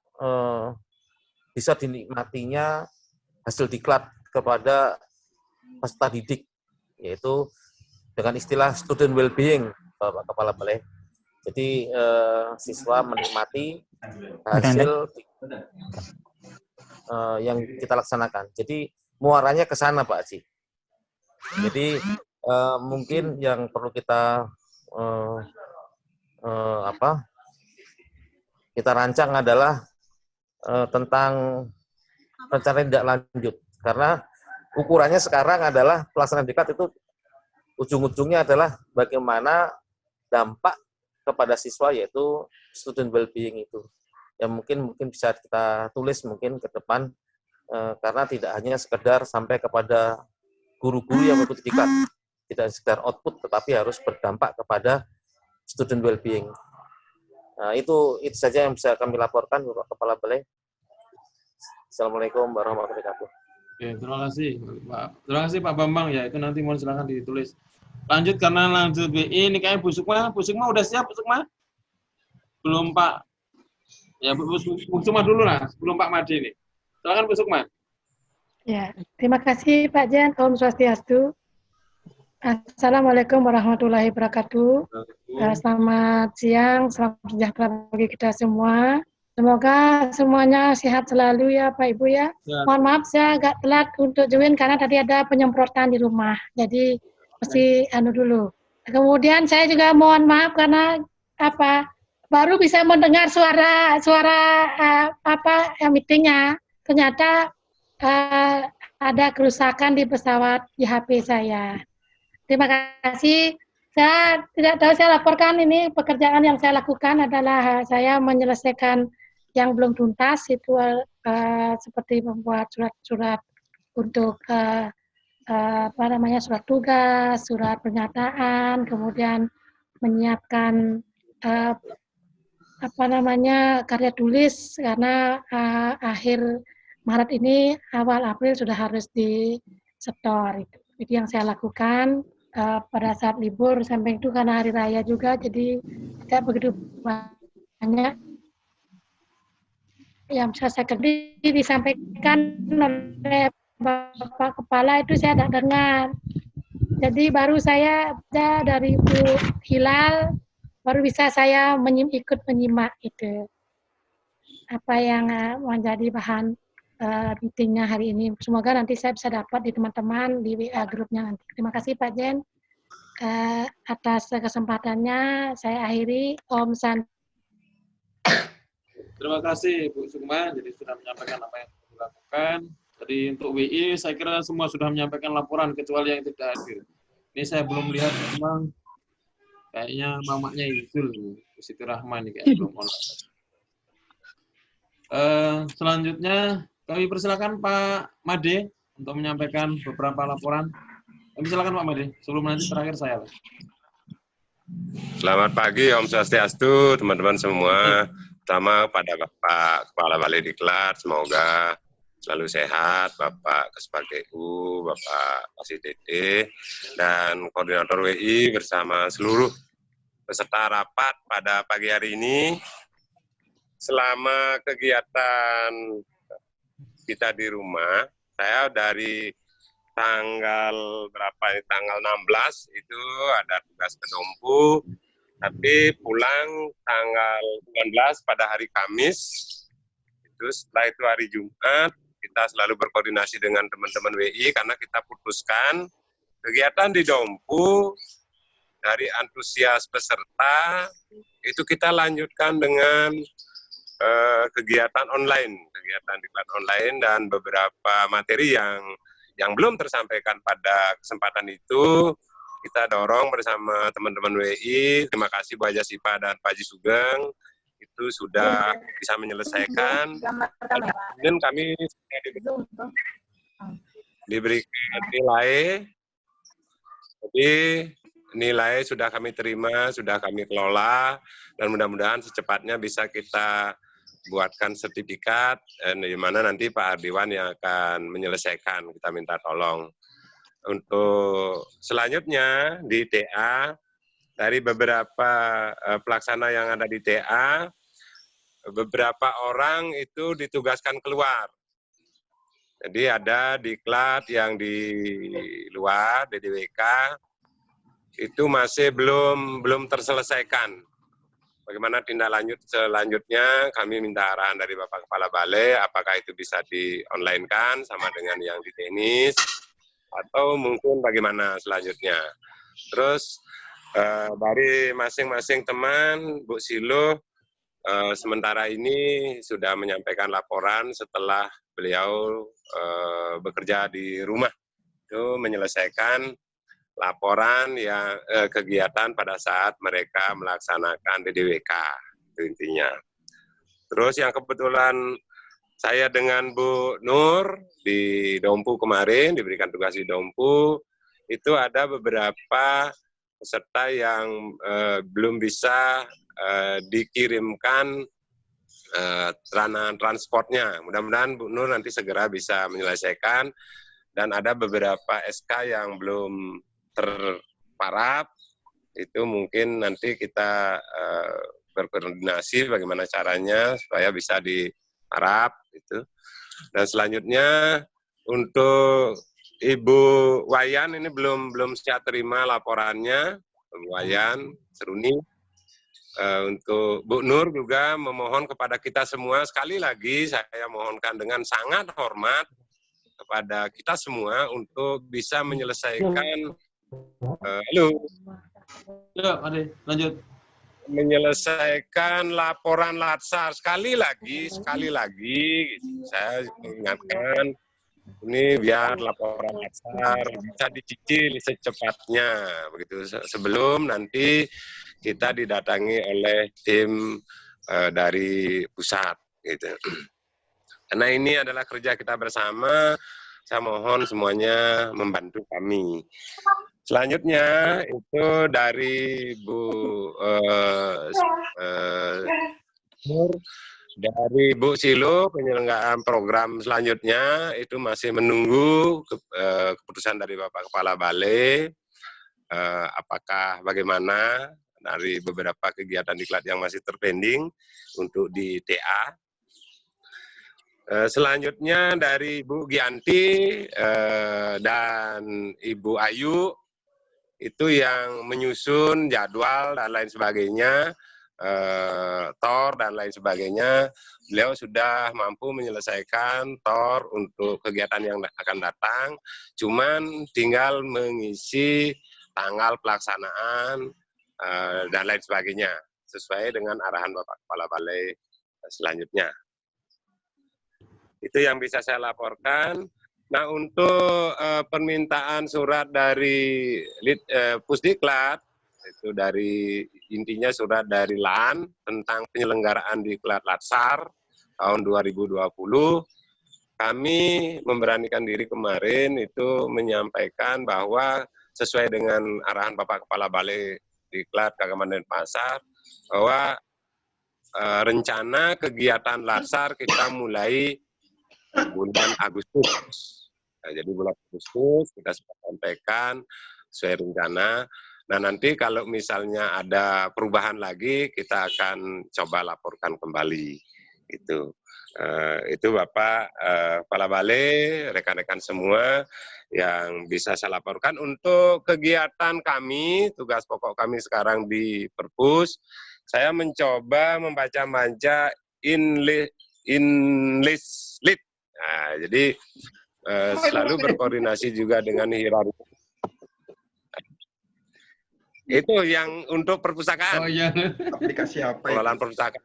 bisa dinikmatinya hasil diklat kepada peserta didik, yaitu dengan istilah student well-being, Bapak Kepala Balai. Jadi siswa menikmati hasil yang kita laksanakan. Jadi muaranya ke sana, Pak Haji. Jadi mungkin yang perlu kita kita rancang adalah tentang rencana tindak lanjut, karena ukurannya sekarang adalah pelaksanaan diklat itu ujung-ujungnya adalah bagaimana dampak kepada siswa, yaitu student well-being itu. Ya mungkin bisa kita tulis mungkin ke depan, karena tidak hanya sekedar sampai kepada guru-guru yang mengikuti diklat, tidak sekedar output, tetapi harus berdampak kepada student well-being. Nah, itu saja yang bisa kami laporkan, Bapak Kepala Balai. Assalamualaikum warahmatullahi wabarakatuh. Oke, terima kasih Pak. Terima kasih Pak Bambang ya. Itu nanti mohon silakan ditulis. Lanjut karena lanjut BI ini kayaknya Bu Sukma udah siap Bu Sukma? Belum Pak. Ya Bu Sukma dulu lah sebelum Pak Made ini. Silakan Bu Sukma. Ya, terima kasih Pak Jan. Om Swastiastu. Assalamualaikum warahmatullahi wabarakatuh. Selamat siang, selamat sejahtera bagi kita semua. Semoga semuanya sehat selalu ya Pak Ibu ya. Mohon maaf saya agak telat untuk join karena tadi ada penyemprotan di rumah. Jadi mesti dulu. Kemudian saya juga mohon maaf karena baru bisa mendengar suara meetingnya. Ternyata ada kerusakan di pesawat di HP saya. Terima kasih. Saya tidak tahu, saya laporkan ini pekerjaan yang saya lakukan adalah saya menyelesaikan yang belum tuntas, itu seperti membuat surat-surat untuk surat tugas, surat pernyataan, kemudian menyiapkan karya tulis karena akhir Maret ini awal April sudah harus disetor. Itu yang saya lakukan pada saat libur, sampai itu karena hari raya juga, jadi tidak begitu banyak yang bisa saya kerja disampaikan oleh Bapak Kepala, itu saya tidak dengar. Jadi baru saya dari Bu Hilal, baru bisa saya ikut menyimak itu apa yang menjadi bahan meetingnya hari ini. Semoga nanti saya bisa dapat di teman-teman di WA grupnya nanti. Terima kasih Pak Jen atas kesempatannya. Saya akhiri. Om Santi. Terima kasih Bu Sukma, jadi sudah menyampaikan apa yang dilakukan. Jadi untuk WI, saya kira semua sudah menyampaikan laporan, kecuali yang tidak hadir. Ini saya belum lihat, memang kayaknya mamanya Yusuf, Siti Rahman, kayak belum online. Selanjutnya, kami persilakan Pak Made untuk menyampaikan beberapa laporan. Kami silakan Pak Made, sebelum nanti terakhir saya. Selamat pagi, Om Swastiastu, teman-teman semua. Pertama pada Bapak Kepala Balai Diklat, semoga selalu sehat, Bapak Kesbag GU, Bapak Kasih dan Koordinator WI bersama seluruh peserta rapat pada pagi hari ini. Selama kegiatan kita di rumah, saya dari tanggal berapa ini, tanggal 16 itu ada tugas ke Dompu, tapi pulang tanggal 19 pada hari Kamis, itu setelah itu hari Jumat, kita selalu berkoordinasi dengan teman-teman WI karena kita putuskan kegiatan di Dompu dari antusias peserta, itu kita lanjutkan dengan kegiatan diklat online dan beberapa materi yang belum tersampaikan pada kesempatan itu kita dorong bersama teman-teman WI. Terima kasih Bu Haja Sipa dan Pak Haji Sugeng, itu sudah bisa menyelesaikan dan kami diberikan nilai. Jadi nilai sudah kami terima, sudah kami kelola, dan mudah-mudahan secepatnya bisa kita buatkan sertifikat, di mana nanti Pak Ardiwan yang akan menyelesaikan, kita minta tolong. Untuk selanjutnya di TA, dari beberapa pelaksana yang ada di TA, beberapa orang itu ditugaskan keluar. Jadi ada diklat yang di luar, DDWK, itu masih belum terselesaikan. Bagaimana tindak lanjut selanjutnya, kami minta arahan dari Bapak Kepala Balai, apakah itu bisa di-online-kan sama dengan yang di tenis, atau mungkin bagaimana selanjutnya. Terus dari masing-masing teman, Bu Silo, sementara ini sudah menyampaikan laporan setelah beliau bekerja di rumah, itu menyelesaikan laporan yang kegiatan pada saat mereka melaksanakan DDWK, itu intinya. Terus yang kebetulan saya dengan Bu Nur di Dompu kemarin, diberikan tugas di Dompu, itu ada beberapa peserta yang belum bisa dikirimkan transportnya. Mudah-mudahan Bu Nur nanti segera bisa menyelesaikan, dan ada beberapa SK yang belum terparap, itu mungkin nanti kita berkoordinasi bagaimana caranya supaya bisa diparap itu. Dan selanjutnya untuk Ibu Wayan ini belum saya terima laporannya, Ibu Wayan Seruni. Untuk Bu Nur juga memohon kepada kita semua, sekali lagi saya mohonkan dengan sangat hormat kepada kita semua untuk bisa menyelesaikan lanjut. Menyelesaikan laporan latsar sekali lagi gitu. Saya ingatkan ini biar laporan latsar bisa dicicil secepatnya begitu, sebelum nanti kita didatangi oleh tim dari pusat gitu. Karena ini adalah kerja kita bersama, saya mohon semuanya membantu kami. Selanjutnya itu dari dari Bu Silo, penyelenggaraan program selanjutnya itu masih menunggu keputusan dari Bapak Kepala Balai, apakah bagaimana dari beberapa kegiatan diklat yang masih terpending untuk di TA. Selanjutnya dari Bu Gianti dan Ibu Ayu, itu yang menyusun jadwal dan lain sebagainya, TOR dan lain sebagainya. Beliau sudah mampu menyelesaikan TOR untuk kegiatan yang akan datang, cuman tinggal mengisi tanggal pelaksanaan dan lain sebagainya, sesuai dengan arahan Bapak Kepala Balai selanjutnya. Itu yang bisa saya laporkan. Nah, untuk permintaan surat dari Pusdiklat, itu dari intinya surat dari LAN tentang penyelenggaraan Diklat Latsar tahun 2020, kami memberanikan diri kemarin itu menyampaikan bahwa sesuai dengan arahan Bapak Kepala Balai Diklat Kagama Denpasar, bahwa rencana kegiatan Latsar kita mulai bulan Agustus. Nah, jadi bulan Agustus kita sudah sampaikan sesuai rencana. Nah, nanti kalau misalnya ada perubahan lagi, kita akan coba laporkan kembali. Itu Bapak Kepala Balai, rekan-rekan semua yang bisa saya laporkan. Untuk kegiatan kami, tugas pokok kami sekarang di Perpus, saya mencoba membaca-baca in-list. Nah, jadi selalu berkoordinasi juga dengan hierarki. Itu yang untuk perpustakaan. Oh iya. Aplikasi apa? Pengelolaan perpustakaan.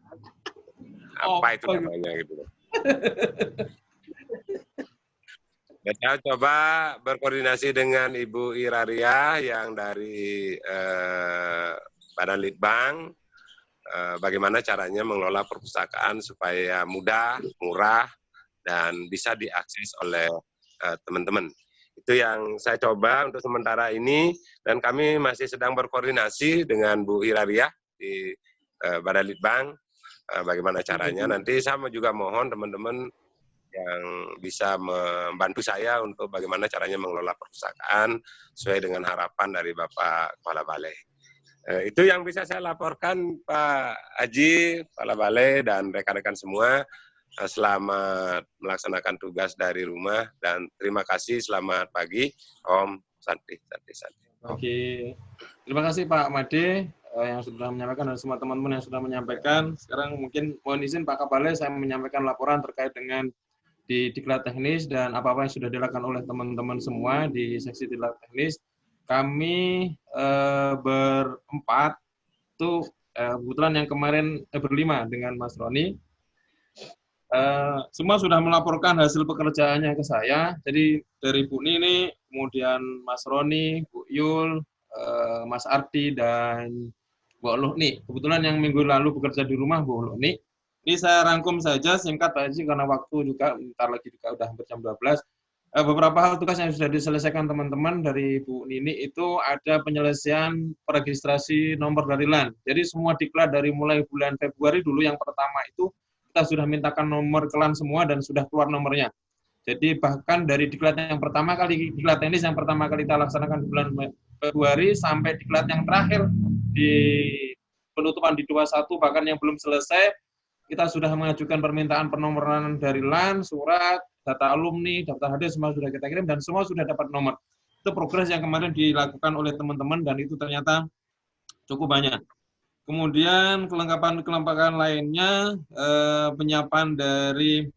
Apa itu namanya gitu. Dan saya coba berkoordinasi dengan Ibu Iraria yang dari Badan Litbang, bagaimana caranya mengelola perpustakaan supaya mudah, murah, dan bisa diakses oleh teman-teman. Itu yang saya coba untuk sementara ini, dan kami masih sedang berkoordinasi dengan Bu Iraria di Badan Litbang, bagaimana caranya. Nanti saya juga mohon teman-teman yang bisa membantu saya untuk bagaimana caranya mengelola perpustakaan sesuai dengan harapan dari Bapak Kepala Balai. Itu yang bisa saya laporkan Pak Haji, Kepala Balai, dan rekan-rekan semua. Selamat melaksanakan tugas dari rumah, dan terima kasih, selamat pagi. Om Santi. Oke, terima kasih Pak Made yang sudah menyampaikan dan semua teman-teman yang sudah menyampaikan. Sekarang mungkin mohon izin Pak Kapolres, saya menyampaikan laporan terkait dengan di Diklat Teknis dan apa-apa yang sudah dilakukan oleh teman-teman semua di seksi Diklat Teknis. Kami berempat, itu kebetulan yang kemarin berlima dengan Mas Roni, semua sudah melaporkan hasil pekerjaannya ke saya. Jadi dari Bu Nini, kemudian Mas Roni, Bu Yul, Mas Ardi, dan Bu Luhni. Kebetulan yang minggu lalu bekerja di rumah Bu Luhni. Ini saya rangkum saja singkat aja karena waktu juga bentar lagi juga udah hampir jam 12. Beberapa hal tugas yang sudah diselesaikan teman-teman dari Bu Nini itu ada penyelesaian registrasi nomor dari LAN. Jadi semua diklat dari mulai bulan Februari dulu yang pertama itu kita sudah mintakan nomor ke LAN semua dan sudah keluar nomornya. Jadi bahkan dari diklat yang pertama kali, diklat teknis yang pertama kali kita laksanakan di bulan Februari sampai diklat yang terakhir di penutupan di 21 bahkan yang belum selesai, kita sudah mengajukan permintaan penomoran dari LAN, surat, data alumni, daftar hadir semua sudah kita kirim dan semua sudah dapat nomor. Itu progres yang kemarin dilakukan oleh teman-teman dan itu ternyata cukup banyak. Kemudian kelengkapan lainnya, penyiapan dari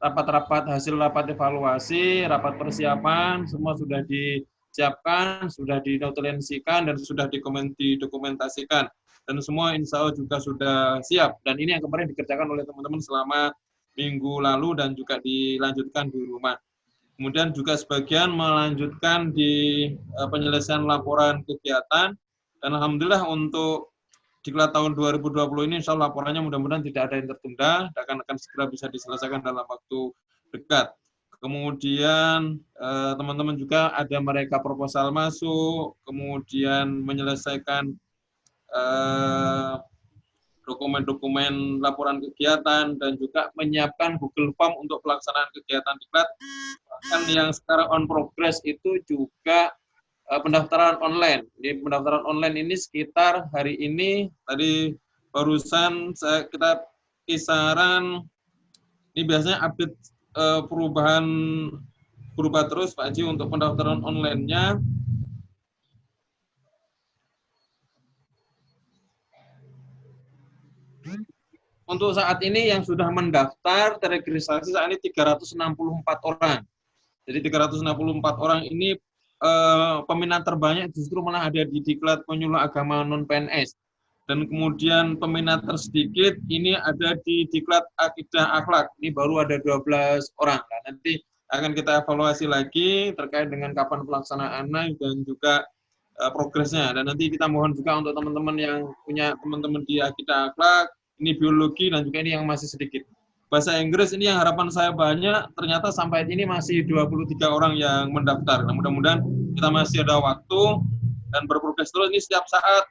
rapat-rapat hasil rapat evaluasi, rapat persiapan, semua sudah disiapkan, sudah dinotulensikan, dan sudah didokumentasikan. Dan semua insya Allah juga sudah siap. Dan ini yang kemarin dikerjakan oleh teman-teman selama minggu lalu dan juga dilanjutkan di rumah. Kemudian juga sebagian melanjutkan di penyelesaian laporan kegiatan. Dan Alhamdulillah untuk diklat tahun 2020 ini insya Allah laporannya mudah-mudahan tidak ada yang tertunda, akan segera bisa diselesaikan dalam waktu dekat. Kemudian teman-teman juga ada mereka proposal masuk, kemudian menyelesaikan dokumen-dokumen laporan kegiatan, dan juga menyiapkan Google Form untuk pelaksanaan kegiatan diklat. Bahkan yang sekarang on progress itu juga pendaftaran online. Di pendaftaran online ini sekitar hari ini, tadi barusan kita kisaran, ini biasanya update perubahan berubah terus Pak Haji untuk pendaftaran online-nya. Untuk saat ini yang sudah mendaftar terregistrasi saat ini 364 orang. Jadi 364 orang ini peminat terbanyak justru malah ada di Diklat Penyuluh Agama Non-PNS. Dan kemudian peminat tersedikit ini ada di Diklat Akidah Akhlak. Ini baru ada 12 orang. Nah, nanti akan kita evaluasi lagi terkait dengan kapan pelaksanaannya dan juga progresnya. Dan nanti kita mohon juga untuk teman-teman yang punya teman-teman di Akidah Akhlak, ini biologi dan juga ini yang masih sedikit. Bahasa Inggris ini yang harapan saya banyak, ternyata sampai ini masih 23 orang yang mendaftar. Nah, mudah-mudahan kita masih ada waktu dan berprogres terus. Ini setiap saat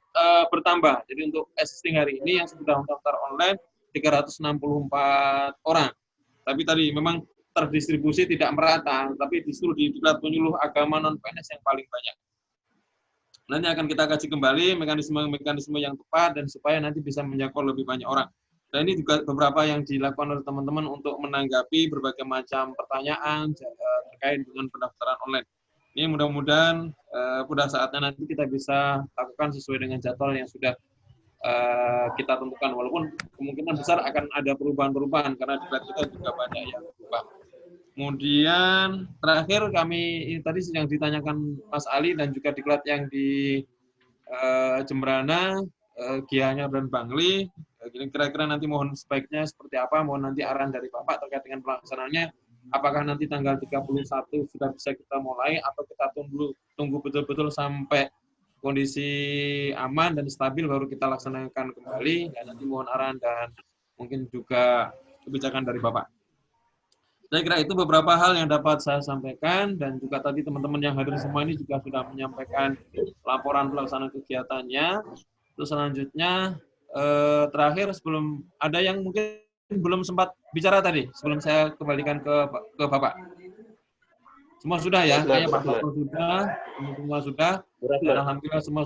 bertambah. Jadi untuk existing hari ini yang sudah mendaftar online 364 orang. Tapi tadi memang terdistribusi tidak merata, tapi justru di Diklat Penyuluh Agama non-PNS yang paling banyak. Nanti akan kita kaji kembali mekanisme yang tepat dan supaya nanti bisa menjangkau lebih banyak orang. Dan ini juga beberapa yang dilakukan oleh teman-teman untuk menanggapi berbagai macam pertanyaan terkait dengan pendaftaran online. Ini mudah-mudahan pada saatnya nanti kita bisa lakukan sesuai dengan jadwal yang sudah kita tentukan. Walaupun kemungkinan besar akan ada perubahan-perubahan karena Diklat kita juga banyak yang berubah. Kemudian terakhir kami tadi yang ditanyakan Mas Ali dan juga Diklat yang di Jembrana, Gianyar dan Bangli, kira-kira nanti mohon sebaiknya seperti apa, mohon nanti arahan dari Bapak terkait dengan pelaksanaannya, apakah nanti tanggal 31 sudah bisa kita mulai atau kita tunggu betul-betul sampai kondisi aman dan stabil baru kita laksanakan kembali, dan nanti mohon arahan dan mungkin juga kebijakan dari Bapak. Saya kira itu beberapa hal yang dapat saya sampaikan, dan juga tadi teman-teman yang hadir semua ini juga sudah menyampaikan laporan pelaksanaan kegiatannya. Terus selanjutnya, terakhir sebelum ada yang mungkin belum sempat bicara tadi, sebelum saya kembalikan ke Bapak. Semua sudah ya, kayaknya Pak Bapak sudah, semua sudah, dan alhamdulillah semua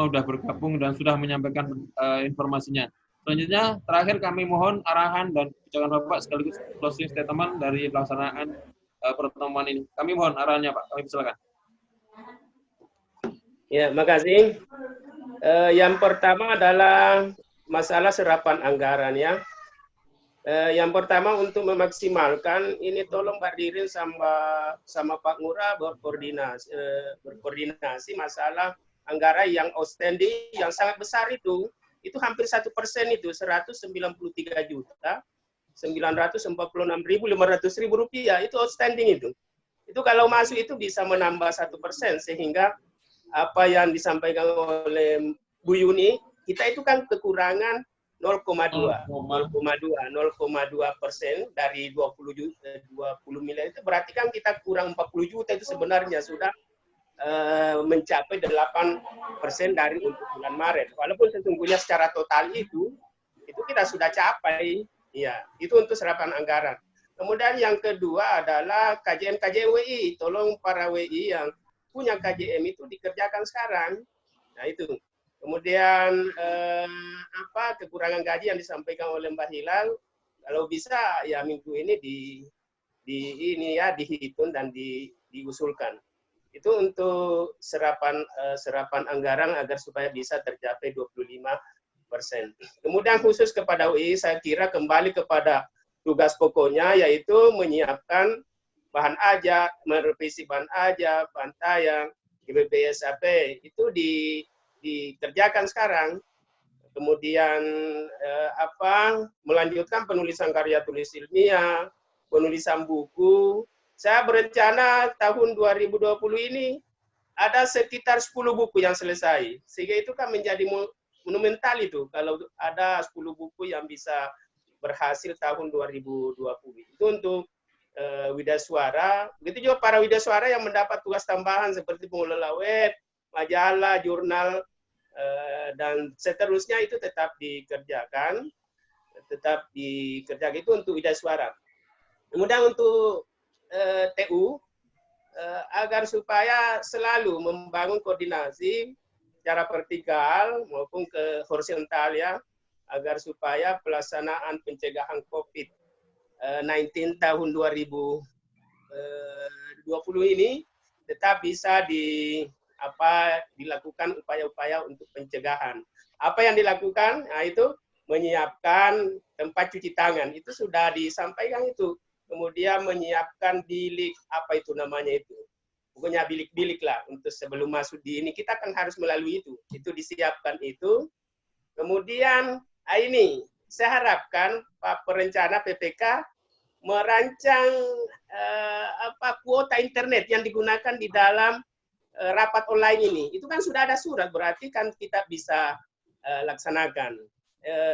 sudah bergabung dan sudah menyampaikan informasinya. Selanjutnya, terakhir kami mohon arahan dan kebijakan Bapak sekaligus closing statement dari pelaksanaan pertemuan ini. Kami mohon arahannya Pak, kami silakan. Ya, makasih. Yang pertama adalah masalah serapan anggaran ya. Yang pertama untuk memaksimalkan ini tolong Pak Dirin sama Pak Ngurah berkoordinasi masalah anggaran yang outstanding yang sangat besar itu hampir 1% itu 193.946.500 rupiah itu outstanding itu kalau masuk itu bisa menambah 1% sehingga apa yang disampaikan oleh Bu Yuni kita itu kan kekurangan 0,2% dari 20 miliar itu berarti kan kita kurang 40 juta itu sebenarnya sudah mencapai 8% dari untuk bulan Maret. Walaupun sesungguhnya secara total itu kita sudah capai. Ya, itu untuk serapan anggaran. Kemudian yang kedua adalah KJM WI. Tolong para WI yang punya KJM itu dikerjakan sekarang. Nah, itu. Kemudian kekurangan gaji yang disampaikan oleh Mbak Hilal, kalau bisa ya minggu ini dihitung dan diusulkan. Itu untuk serapan anggaran agar supaya bisa tercapai 25%. Kemudian khusus kepada UI, saya kira kembali kepada tugas pokoknya, yaitu menyiapkan bahan aja, merevisi bahan aja, bahan tayang, GBBSAP, itu dikerjakan sekarang. Kemudian melanjutkan penulisan karya tulis ilmiah, penulisan buku. Saya berencana tahun 2020 ini ada sekitar 10 buku yang selesai. Sehingga itu kan menjadi monumental itu kalau ada 10 buku yang bisa berhasil tahun 2020. Itu untuk Widasuara. Begitu juga para Widasuara yang mendapat tugas tambahan seperti pengelola web, majalah, jurnal, dan seterusnya itu tetap dikerjakan. Itu untuk Widasuara. Kemudian untuk TU agar supaya selalu membangun koordinasi secara vertikal maupun ke horizontal ya, agar supaya pelaksanaan pencegahan COVID-19 tahun 2020 ini tetap bisa dilakukan upaya-upaya untuk pencegahan. Apa yang dilakukan? Nah, itu menyiapkan tempat cuci tangan. Itu sudah disampaikan itu. Kemudian menyiapkan bilik, apa itu namanya itu, pokoknya bilik-bilik lah untuk sebelum masuk di ini kita kan harus melalui itu disiapkan itu. Kemudian ini saya harapkan Pak Perencana PPK merancang kuota internet yang digunakan di dalam rapat online ini. Itu kan sudah ada surat, berarti kan kita bisa laksanakan.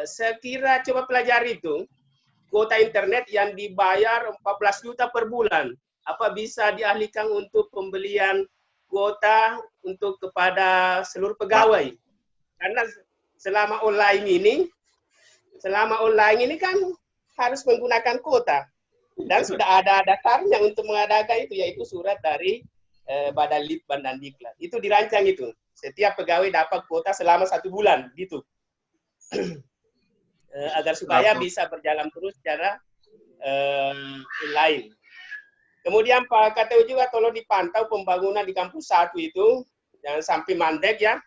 Saya kira coba pelajari itu, kuota internet yang dibayar 14 juta per bulan. Apa bisa dialihkan untuk pembelian kuota untuk kepada seluruh pegawai? Karena selama online ini kan harus menggunakan kuota. Dan sudah ada dasarnya untuk mengadakan itu, yaitu surat dari Badan Litbang dan Diklat. Itu dirancang itu. Setiap pegawai dapat kuota selama 1 bulan, gitu. Agar supaya bisa berjalan terus secara online. Kemudian Pak KTU juga tolong dipantau pembangunan di kampus 1 itu, jangan sampai mandek ya.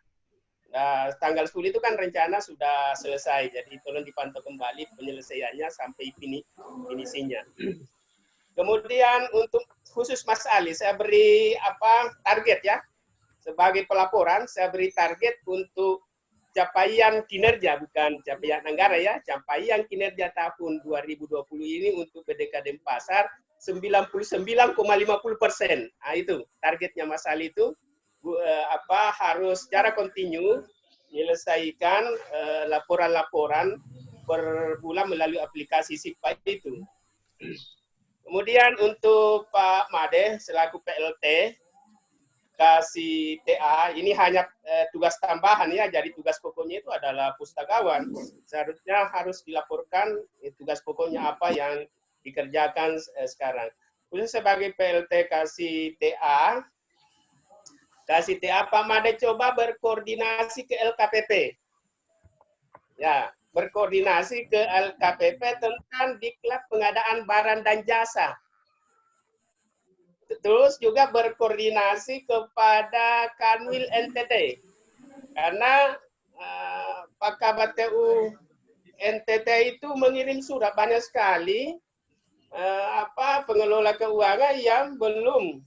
Nah, tanggal 10 itu kan rencana sudah selesai, jadi tolong dipantau kembali penyelesaiannya sampai finisinya. Kemudian untuk khusus Mas Ali, saya beri target ya. Sebagai pelaporan, saya beri target untuk capaian kinerja, bukan capaian anggaran ya, capaian kinerja tahun 2020 ini untuk PD Kadin Pasar 99,50%. Nah, itu targetnya Mas Ali itu harus secara kontinu menyelesaikan laporan-laporan per bulan melalui aplikasi SIPA itu. Kemudian untuk Pak Made selaku PLT kasih TA, ini hanya tugas tambahan ya, jadi tugas pokoknya itu adalah pustakawan. Seharusnya harus dilaporkan tugas pokoknya apa yang dikerjakan sekarang. Khusus sebagai PLT kasih TA Pak Made coba berkoordinasi ke LKPP. Ya, berkoordinasi ke LKPP tentang diklat pengadaan barang dan jasa. Terus juga berkoordinasi kepada Kanwil NTT. Karena Pak KBTU NTT itu mengirim surat banyak sekali pengelola keuangan yang belum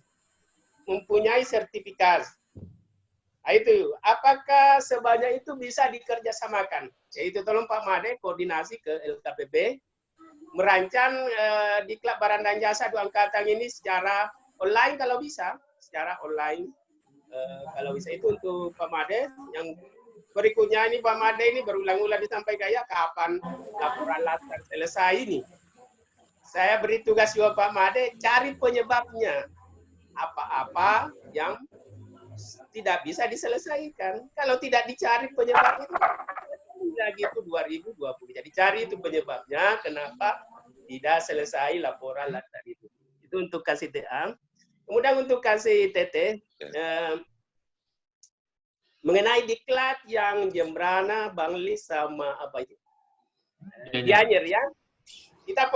mempunyai sertifikat. Nah, itu, apakah sebanyak itu bisa dikerjasamakan? Yaitu tolong Pak Made koordinasi ke LKPP, merancang diklat barang dan jasa 2 angkatan ini secara online kalau bisa, secara online kalau bisa. Itu untuk Pak Made. Yang berikutnya ini Pak Made ini berulang-ulang disampaikan ya, kapan laporan latar selesai ini. Saya beri tugas juga Pak Made, cari penyebabnya. Apa-apa yang tidak bisa diselesaikan. Kalau tidak dicari penyebabnya, lagi itu 2020. Jadi cari itu penyebabnya, kenapa tidak selesai laporan latar itu. Itu untuk kasih TA. Kemudian untuk kasih TT, mengenai diklat yang Jembrana, Banglis sama apa itu, Gianyar ya, kita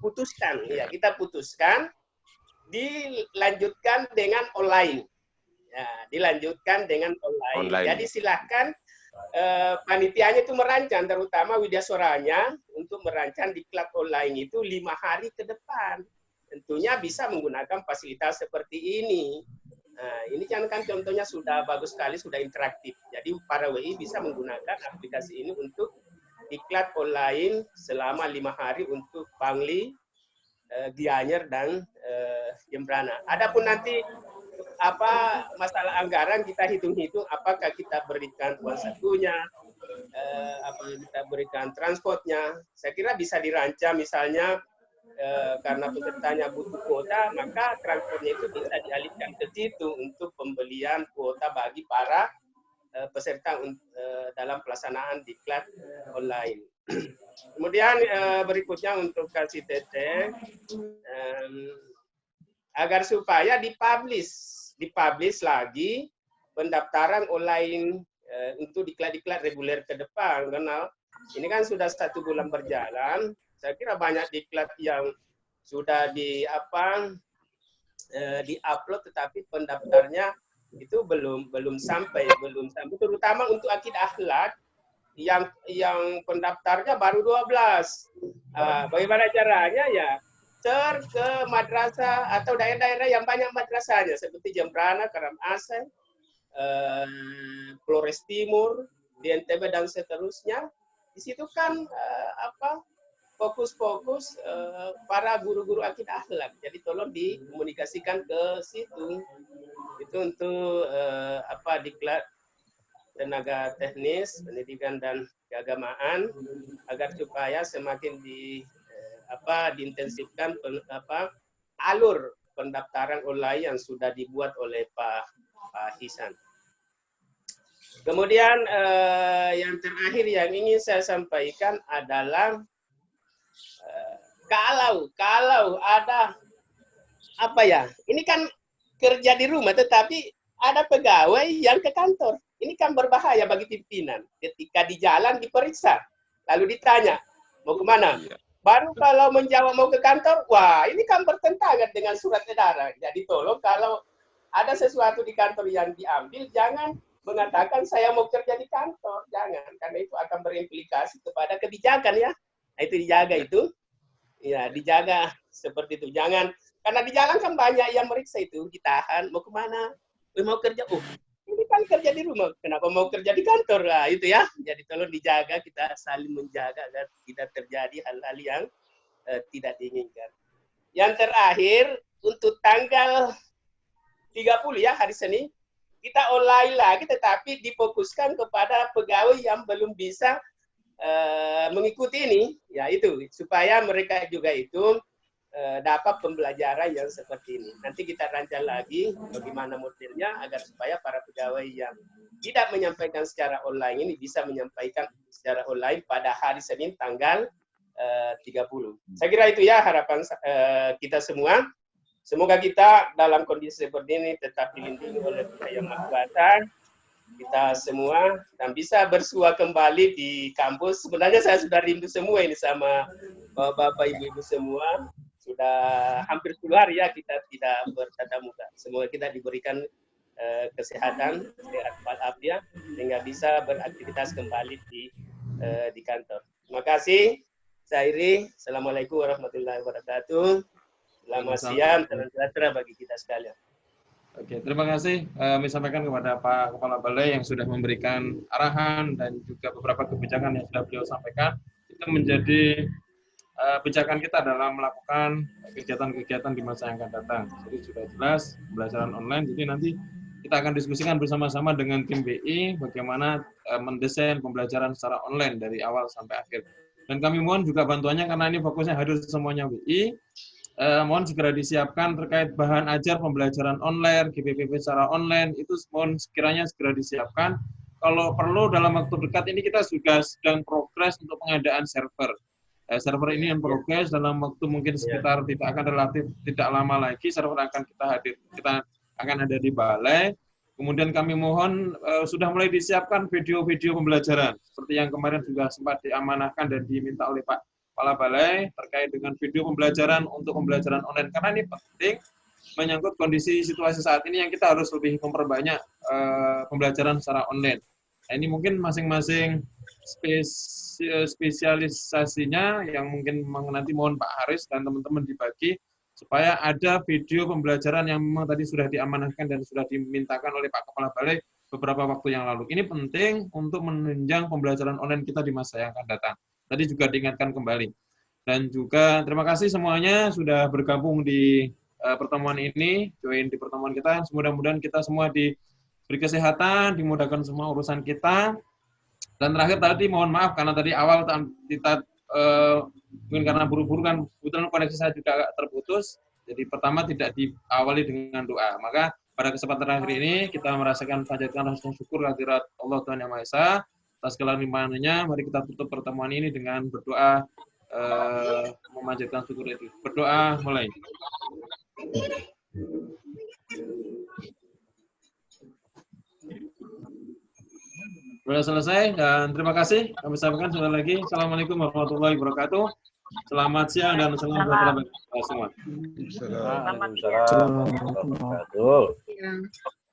putuskan, ya kita putuskan dilanjutkan dengan online. Ya, dilanjutkan dengan online. Jadi silahkan panitianya itu merancang, terutama Widya Soranya untuk merancang diklat online itu 5 hari ke depan. Tentunya bisa menggunakan fasilitas seperti ini. Nah, ini kan contohnya sudah bagus sekali, sudah interaktif. Jadi para WI bisa menggunakan aplikasi ini untuk diklat online selama 5 hari untuk Bangli, Gianyar dan Jembrana. Adapun nanti masalah anggaran kita hitung-hitung, apakah kita berikan uang sakunya, kita berikan transportnya. Saya kira bisa dirancang misalnya karena pesertanya butuh kuota, maka transportnya itu bisa dialihkan ke situ untuk pembelian kuota bagi para peserta dalam pelaksanaan diklat online. Kemudian berikutnya untuk kasih TT, agar supaya dipublish lagi pendaftaran online untuk diklat-diklat reguler ke depan, karena ini kan sudah 1 bulan berjalan. Saya kira banyak diklat yang sudah di-upload tetapi pendaftarnya itu belum sampai, terutama untuk akidah akhlak yang pendaftarnya baru 12. Bagaimana caranya ya? booster ke madrasah atau daerah-daerah yang banyak madrasahnya seperti Jembrana, Karangasem, Flores Timur, di NTB dan seterusnya. Di situ kan fokus-fokus para guru-guru akidah akhlak. Jadi tolong dikomunikasikan ke situ. Itu untuk diklat tenaga teknis, pendidikan dan keagamaan agar supaya semakin diintensifkan alur pendaftaran online yang sudah dibuat oleh Pak Hisan. Kemudian yang terakhir yang ingin saya sampaikan adalah kalau ada ini kan kerja di rumah tetapi ada pegawai yang ke kantor. Ini kan berbahaya bagi pimpinan. Ketika di jalan diperiksa, lalu ditanya, mau kemana? Baru kalau menjawab mau ke kantor, wah ini kan bertentangan dengan surat edaran. Jadi tolong kalau ada sesuatu di kantor yang diambil, jangan mengatakan saya mau kerja di kantor. Jangan, karena itu akan berimplikasi kepada kebijakan ya. Nah, itu dijaga itu. Ya, dijaga seperti itu. Jangan, karena di jalan kan banyak yang meriksa itu, ditahan, mau kemana? Mau kerja, ini kan kerja di rumah, kenapa mau kerja di kantor? Nah, itu ya. Jadi tolong dijaga, kita saling menjaga agar tidak terjadi hal-hal yang tidak diinginkan. Yang terakhir, untuk tanggal 30 ya, hari Senin, kita online lagi, tetapi difokuskan kepada pegawai yang belum bisa mengikuti ini, ya itu, supaya mereka juga itu dapat pembelajaran yang seperti ini. Nanti kita rancang lagi bagaimana modelnya agar supaya para pegawai yang tidak menyampaikan secara online ini bisa menyampaikan secara online pada hari Senin tanggal 30. Saya kira itu ya harapan kita semua. Semoga kita dalam kondisi seperti ini tetap dilindungi oleh Tuhan Yang Maha Kuasa. Kita semua dan bisa bersua kembali di kampus. Sebenarnya saya sudah rindu semua ini sama bapak ibu-ibu semua. Sudah hampir 10 hari ya kita tidak bertatap muka. Semoga kita diberikan kesehatan, sehat walafiat sehingga bisa beraktivitas kembali di kantor. Terima kasih. Saya Iri. Assalamualaikum warahmatullahi wabarakatuh. Selamat siang, salam sejahtera bagi kita sekalian. Oke, terima kasih. Kami sampaikan kepada Pak Kepala Balai yang sudah memberikan arahan dan juga beberapa kebijakan yang sudah beliau sampaikan. Itu menjadi pijakan kita dalam melakukan kegiatan-kegiatan di masa yang akan datang. Jadi sudah jelas pembelajaran online. Jadi nanti kita akan diskusikan bersama-sama dengan tim BI bagaimana mendesain pembelajaran secara online dari awal sampai akhir. Dan kami mohon juga bantuannya karena ini fokusnya hadir semuanya BI. Mohon segera disiapkan terkait bahan ajar pembelajaran online, GPPP secara online, itu mohon sekiranya segera disiapkan. Kalau perlu dalam waktu dekat ini kita juga sedang progres untuk pengadaan server. Server ini yang progres dalam waktu mungkin sekitar tidak lama lagi server akan kita akan ada di balai. Kemudian kami mohon sudah mulai disiapkan video-video pembelajaran seperti yang kemarin juga sempat diamanahkan dan diminta oleh Pak Kepala Balai terkait dengan video pembelajaran untuk pembelajaran online karena ini penting menyangkut kondisi situasi saat ini yang kita harus lebih memperbanyak pembelajaran secara online. Nah, ini mungkin masing-masing spesialisasinya yang mungkin nanti mohon Pak Haris dan teman-teman dibagi supaya ada video pembelajaran yang memang tadi sudah diamanahkan dan sudah dimintakan oleh Pak Kepala Balai beberapa waktu yang lalu. Ini penting untuk menunjang pembelajaran online kita di masa yang akan datang. Tadi juga diingatkan kembali. Dan juga terima kasih semuanya sudah bergabung di pertemuan ini, join di pertemuan kita. Mudah-mudahan kita semua diberi kesehatan, dimudahkan semua urusan kita. Dan terakhir tadi mohon maaf karena tadi awal kita mungkin karena buru-buru kan kebetulan koneksi saya juga agak terputus. Jadi pertama tidak diawali dengan doa. Maka pada kesempatan terakhir ini kita merasakan panjatkan rasa syukur kehadirat Allah Tuhan Yang Maha Esa atas segala limpahannya. Mari kita tutup pertemuan ini dengan berdoa memanjatkan syukur itu. Berdoa mulai. Sudah selesai dan terima kasih. Kami sampaikan sekali lagi. Assalamualaikum warahmatullahi wabarakatuh. Selamat siang dan salam sejahtera bagi kita semua. Assalamualaikum warahmatullahi wabarakatuh.